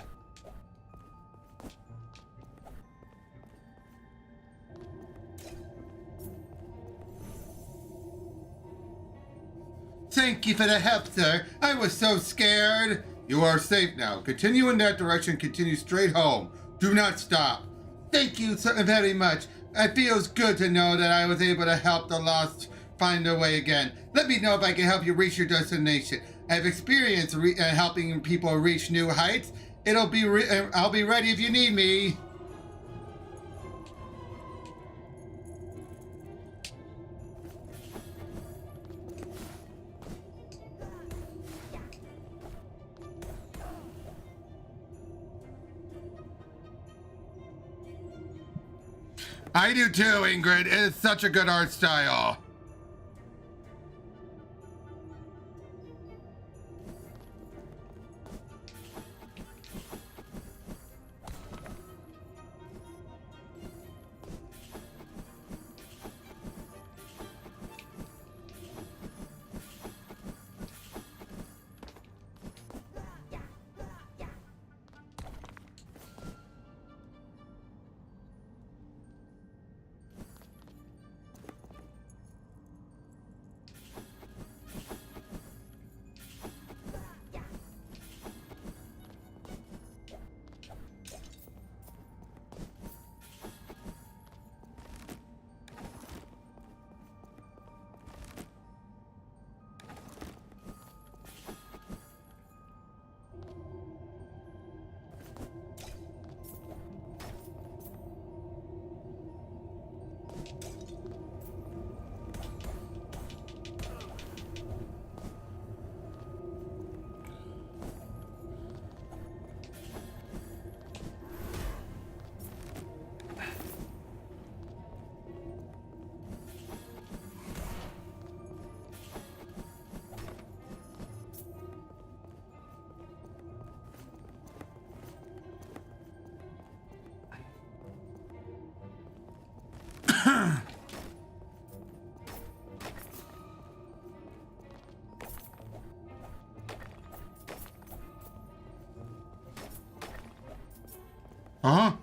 Thank you for the help, sir. I was so scared. You are safe now. Continue in that direction. Continue straight home. Do not stop. Thank you so very much. It feels good to know that I was able to help the lost find their way again. Let me know if I can help you reach your destination. I have experience helping people reach new heights. I'll be ready if you need me. I do too, Ingrid. It is such a good art style. Huh?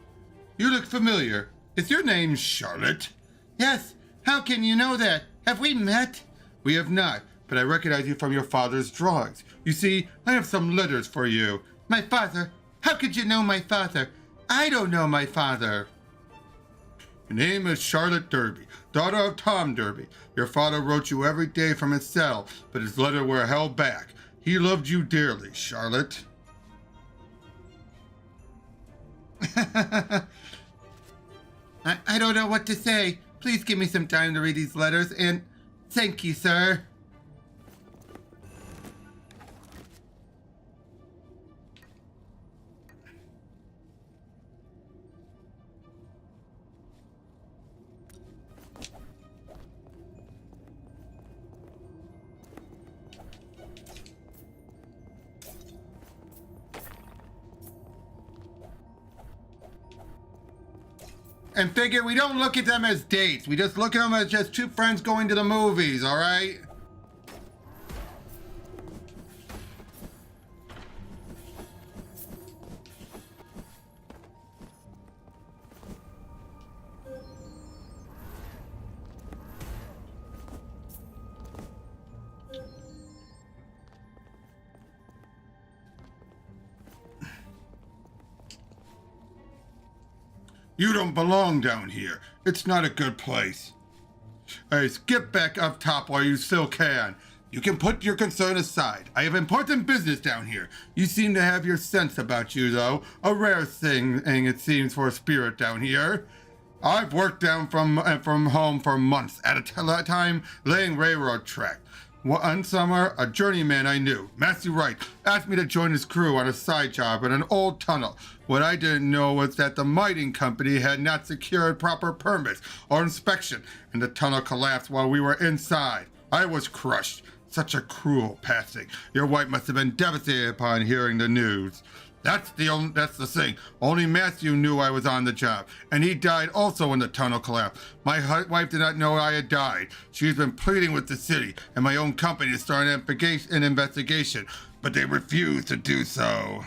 You look familiar. Is your name Charlotte? Yes. How can you know that? Have we met? We have not, but I recognize you from your father's drawings. You see, I have some letters for you. My father? How could you know my father? I don't know my father. Your name is Charlotte Derby, daughter of Tom Derby. Your father wrote you every day from his cell, but his letters were held back. He loved you dearly, Charlotte. I don't know what to say. Please give me some time to read these letters, and thank you, sir. And figure we don't look at them as dates. We just look at them as just two friends going to the movies, all right? You don't belong down here. It's not a good place. Hey, get back up top while you still can. You can put your concern aside. I have important business down here. You seem to have your sense about you, though. A rare thing, it seems, for a spirit down here. I've worked down from home for months at a time laying railroad track. One summer, a journeyman I knew, Matthew Wright, asked me to join his crew on a side job in an old tunnel. What I didn't know was that the mining company had not secured proper permits or inspection, and the tunnel collapsed while we were inside. I was crushed. Such a cruel passing. Your wife must have been devastated upon hearing the news. That's the thing. Only Matthew knew I was on the job, and he died also when the tunnel collapsed. My wife did not know I had died. She's been pleading with the city and my own company to start an investigation. but they refused to do so.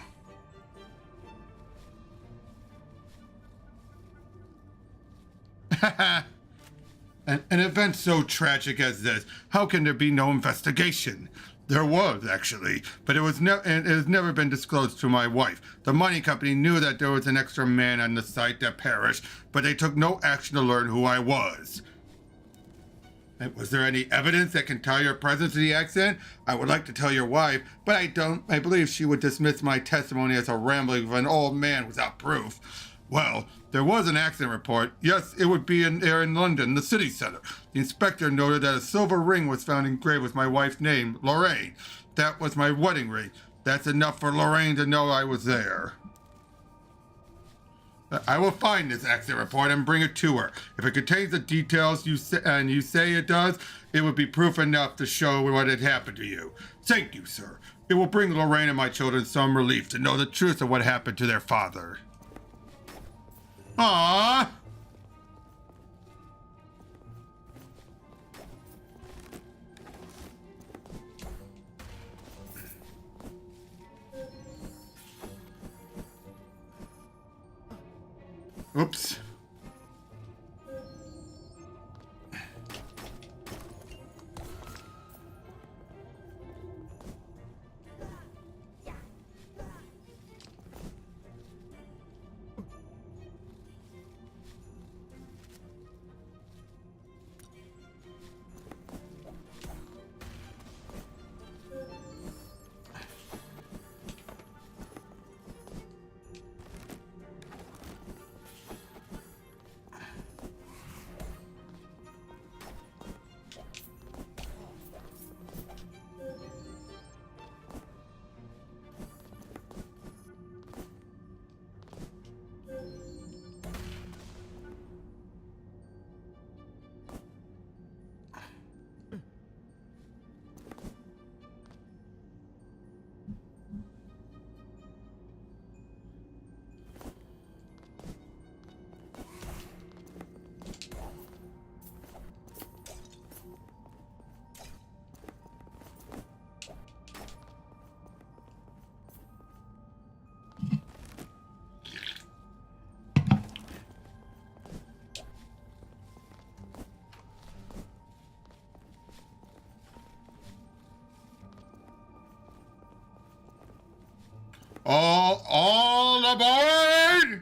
An event so tragic as this, how can there be no investigation? There was, actually, but it has never been disclosed to my wife. The mining company knew that there was an extra man on the site that perished, but they took no action to learn who I was. Was there any evidence that can tie your presence to the accident? I would like to tell your wife, but I don't. I believe she would dismiss my testimony as a rambling of an old man without proof. Well, there was an accident report. Yes, it would be there in London, the city centre. The inspector noted that a silver ring was found engraved with my wife's name, Lorraine. That was my wedding ring. That's enough for Lorraine to know I was there. I will find this accident report and bring it to her. If it contains the details you say it does, it would be proof enough to show what had happened to you. Thank you, sir. It will bring Lorraine and my children some relief to know the truth of what happened to their father. Aww. Oops. All aboard!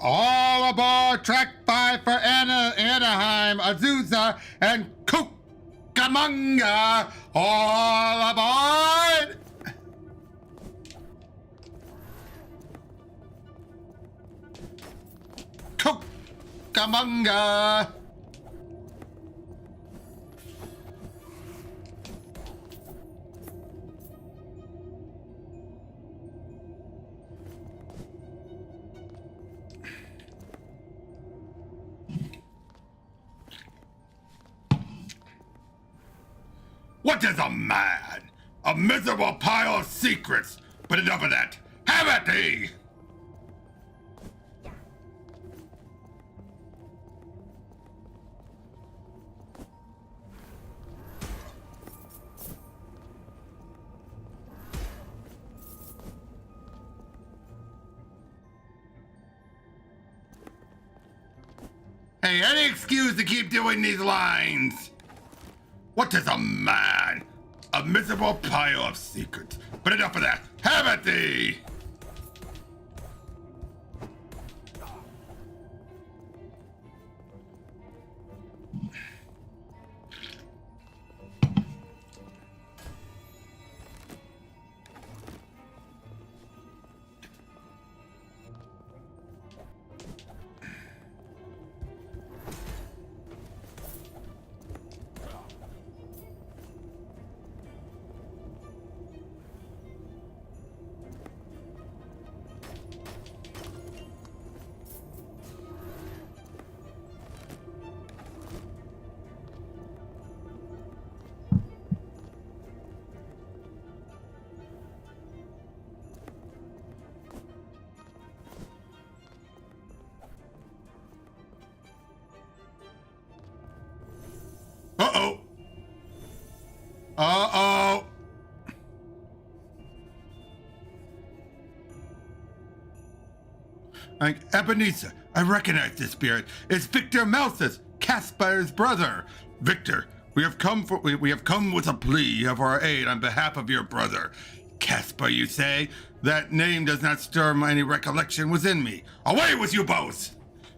All aboard track 5 for Anaheim, Azusa, and Cucamonga! All aboard! Cucamonga! What is a man? A miserable pile of secrets. But enough of that. Have at thee! Hey, any excuse to keep doing these lines? What is a man? A miserable pile of secrets. But enough of that. Have at thee! Ebenezer, I recognize this spirit. It's Victor Malthus, Caspar's brother. Victor, we have come with a plea of our aid on behalf of your brother. Caspar, you say? That name does not stir any recollection within me. Away with you both!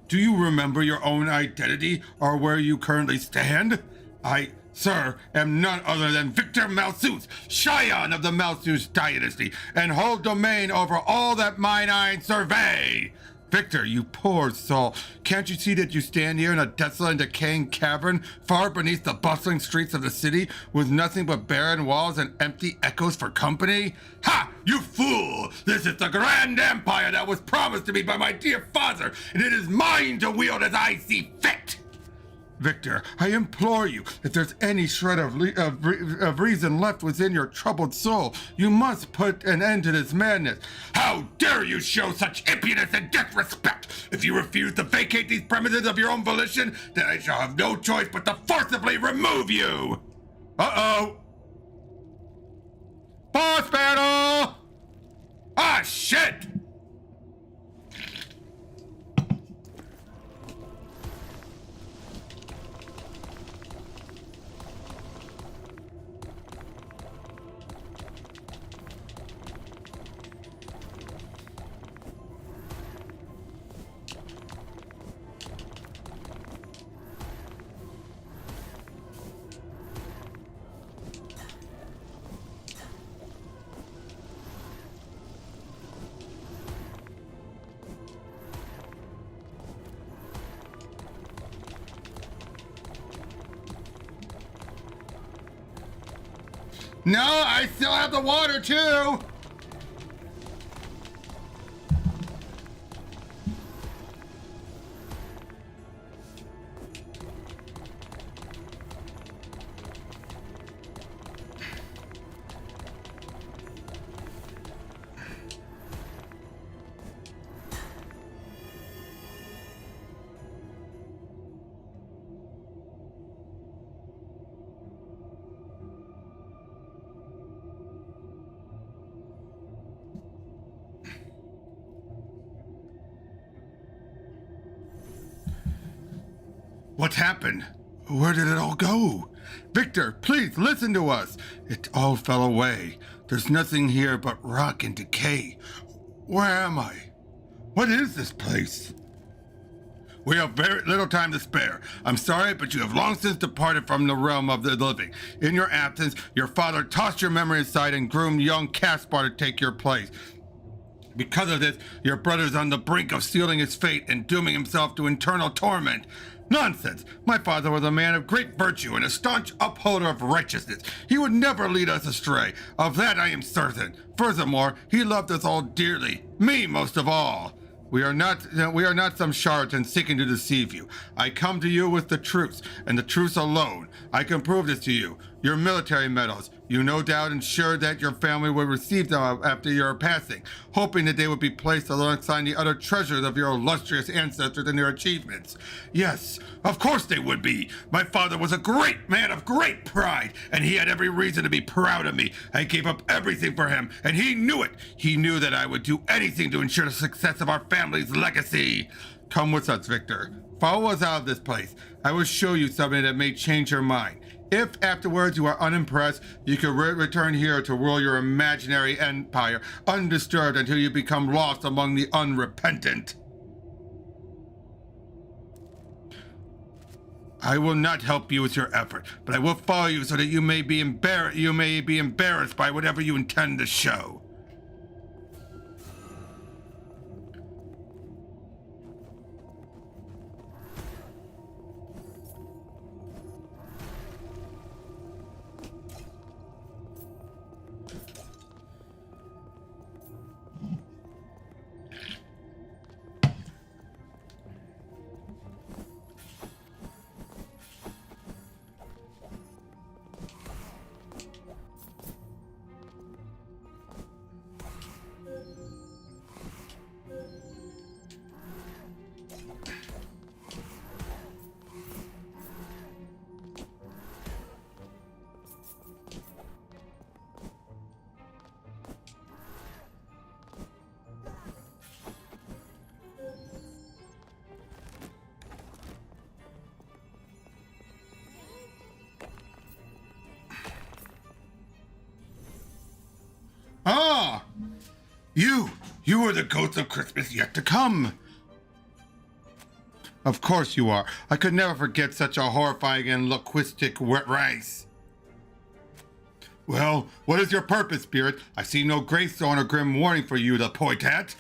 Do you remember your own identity or where you currently stand? I, sir, am none other than Victor Malthus, scion of the Malthus dynasty, and hold domain over all that mine eyes survey. Victor, you poor soul, can't you see that you stand here in a desolate and decaying cavern far beneath the bustling streets of the city with nothing but barren walls and empty echoes for company? Ha! You fool! This is the grand empire that was promised to me by my dear father, and it is mine to wield as I see fit! Victor, I implore you, if there's any shred of reason left within your troubled soul, you must put an end to this madness. How dare you show such impudence and disrespect! If you refuse to vacate these premises of your own volition, then I shall have no choice but to forcibly remove you! Uh-oh! Boss battle! Ah, shit! No, I still have the water too! What happened? Where did it all go? Victor, please listen to us. It all fell away. There's nothing here but rock and decay. Where am I? What is this place? We have very little time to spare. I'm sorry, but you have long since departed from the realm of the living. In your absence, your father tossed your memory aside and groomed young Caspar to take your place. Because of this, your brother's on the brink of sealing his fate and dooming himself to eternal torment. Nonsense! My father was a man of great virtue and a staunch upholder of righteousness. He would never lead us astray. Of that I am certain. Furthermore, he loved us all dearly. Me most of all. We are not some charlatan seeking to deceive you. I come to you with the truth, and the truth alone. I can prove this to you. Your military medals. You no doubt ensured that your family would receive them after your passing, hoping that they would be placed alongside the other treasures of your illustrious ancestors and their achievements. Yes, of course they would be. My father was a great man of great pride, and he had every reason to be proud of me. I gave up everything for him, and he knew it. He knew that I would do anything to ensure the success of our family's legacy. Come with us, Victor. Follow us out of this place. I will show you something that may change your mind. If afterwards you are unimpressed, you can return here to rule your imaginary empire undisturbed until you become lost among the unrepentant. I will not help you with your effort, but I will follow you so that you may be embarrassed by whatever you intend to show. You are the ghost of Christmas yet to come. Of course you are. I could never forget such a horrifying and loquistic race. Well, what is your purpose, Spirit? I see no gravestone or grim warning for you to point at.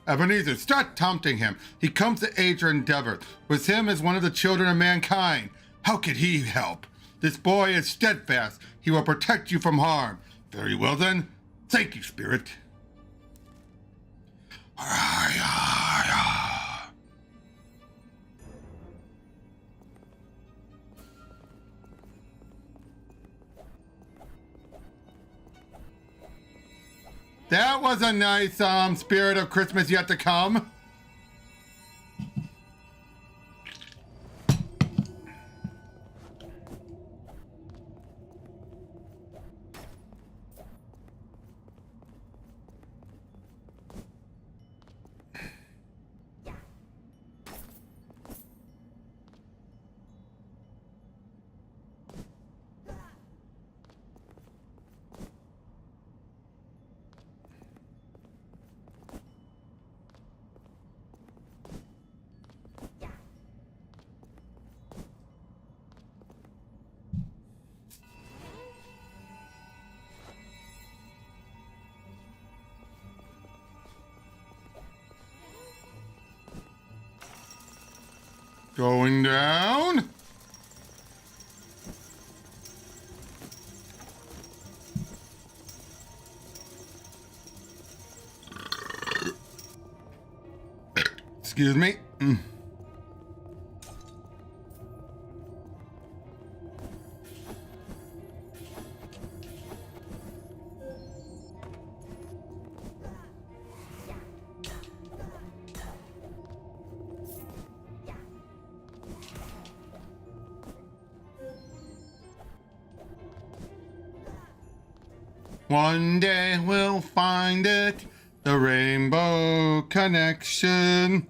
Ebenezer, stop taunting him. He comes to aid your endeavor. With him as one of the children of mankind. How could he help? This boy is steadfast. He will protect you from harm. Very well then. Thank you, Spirit. That was a nice spirit of Christmas yet to come. Going down. Excuse me. One day we'll find it, the rainbow connection.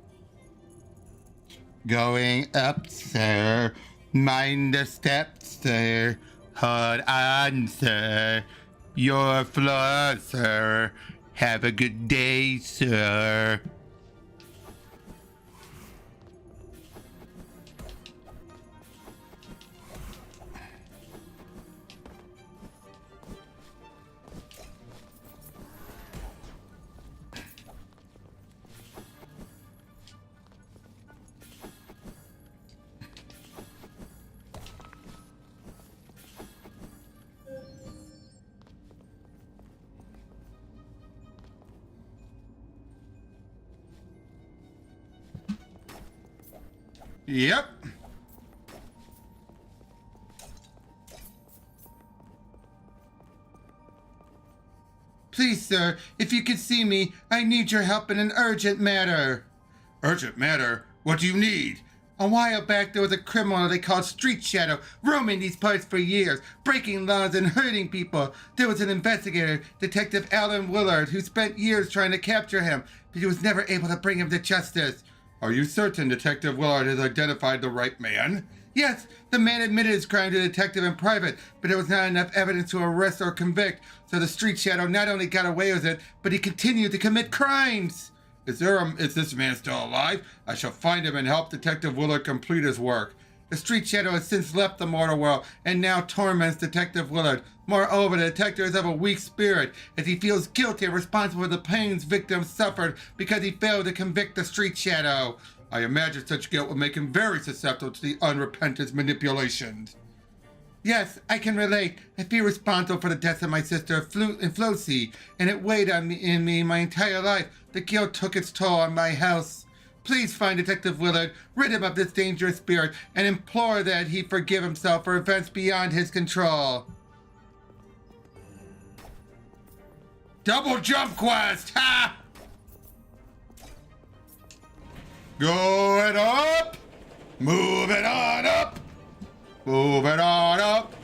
Going up, sir, mind the steps, sir, hold on, sir, your floor, sir, have a good day, sir. Yep. Please, sir, if you could see me, I need your help in an urgent matter. Urgent matter? What do you need? A while back, there was a criminal they called Street Shadow roaming these parts for years, breaking laws and hurting people. There was an investigator, Detective Alan Willard, who spent years trying to capture him, but he was never able to bring him to justice. Are you certain Detective Willard has identified the right man? Yes, the man admitted his crime to the detective in private, but there was not enough evidence to arrest or convict, so the Street Shadow not only got away with it, but he continued to commit crimes. Is this man still alive? I shall find him and help Detective Willard complete his work. The Street Shadow has since left the mortal world and now torments Detective Willard. Moreover, the detective is of a weak spirit, as he feels guilty and responsible for the pains victims suffered because he failed to convict the Street Shadow. I imagine such guilt will make him very susceptible to the unrepentant manipulations. Yes, I can relate. I feel responsible for the death of my sister Flocy, and it weighed on me my entire life. The guilt took its toll on my house. Please find Detective Willard, rid him of this dangerous spirit, and implore that he forgive himself for events beyond his control. Double jump quest! Ha! Going up! Moving on up! Moving on up!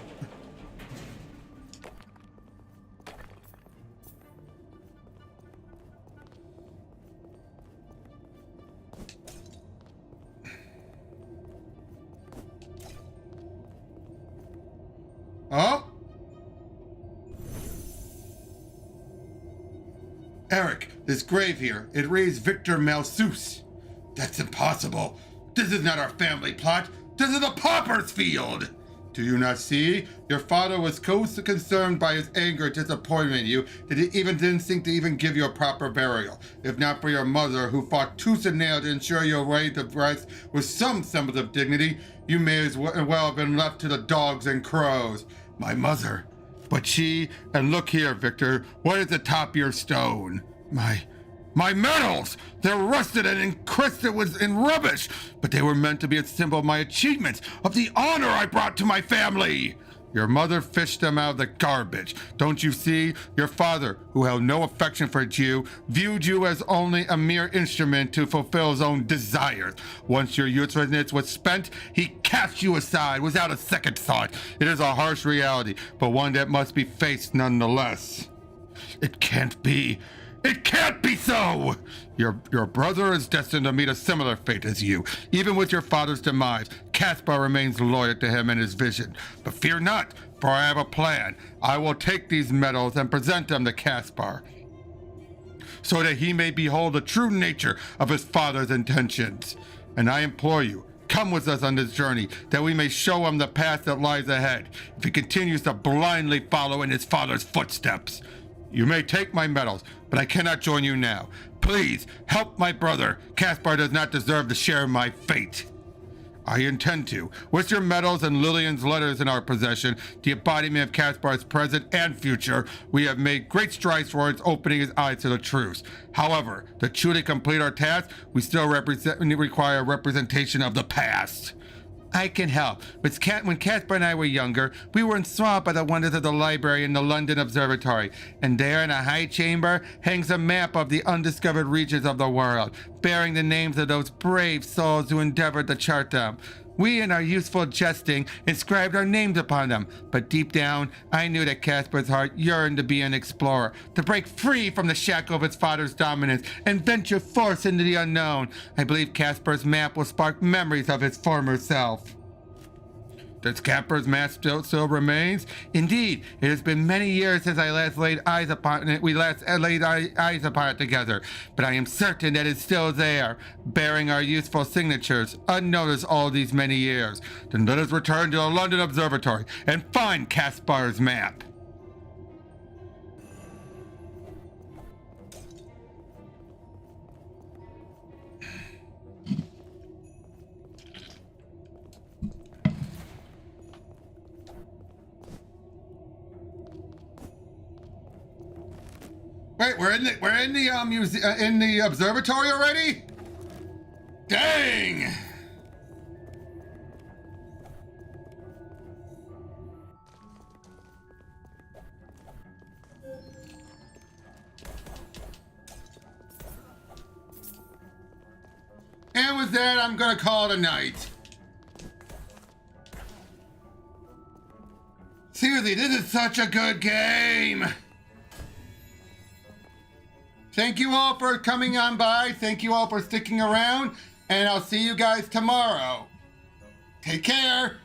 Oh? Eric, this grave here, it reads Victor Malsus. That's impossible. This is not our family plot. This is a pauper's field. Do you not see? Your father was so concerned by his anger and disappointment in you that he even didn't think to even give you a proper burial. If not for your mother, who fought tooth and nail to ensure your way to rest with some semblance of dignity, you may as well have been left to the dogs and crows. My mother. But she, and look here, Victor, what is atop your stone? My medals! They're rusted and encrusted in rubbish, but they were meant to be a symbol of my achievements, of the honor I brought to my family. Your mother fished them out of the garbage. Don't you see? Your father, who held no affection for you, viewed you as only a mere instrument to fulfill his own desires. Once your usefulness was spent, he cast you aside without a second thought. It is a harsh reality, but one that must be faced nonetheless. It can't be. It can't be so! Your brother is destined to meet a similar fate as you. Even with your father's demise, Caspar remains loyal to him and his vision. But fear not, for I have a plan. I will take these medals and present them to Caspar, so that he may behold the true nature of his father's intentions. And I implore you, come with us on this journey, that we may show him the path that lies ahead, if he continues to blindly follow in his father's footsteps. You may take my medals, but I cannot join you now. Please, help my brother. Caspar does not deserve to share my fate. I intend to. With your medals and Lillian's letters in our possession, the embodiment of Caspar's present and future, we have made great strides towards opening his eyes to the truth. However, to truly complete our task, we still require a representation of the past. I can help. When Caspar and I were younger, we were enthralled by the wonders of the library in the London Observatory, and there in a high chamber hangs a map of the undiscovered regions of the world, bearing the names of those brave souls who endeavored to chart them. We, in our youthful jesting, inscribed our names upon them, but deep down, I knew that Caspar's heart yearned to be an explorer, to break free from the shackle of his father's dominance and venture forth into the unknown. I believe Caspar's map will spark memories of his former self. Does Caspar's map still remains? Indeed, it has been many years since I last laid eyes upon it. We last laid eyes upon it together, but I am certain that it's still there, bearing our youthful signatures, unnoticed all these many years. Then let us return to the London Observatory and find Caspar's map. Wait, we're in the observatory already? Dang! And with that, I'm gonna call it a night. Seriously, this is such a good game. Thank you all for coming on by. Thank you all for sticking around. And I'll see you guys tomorrow. Take care.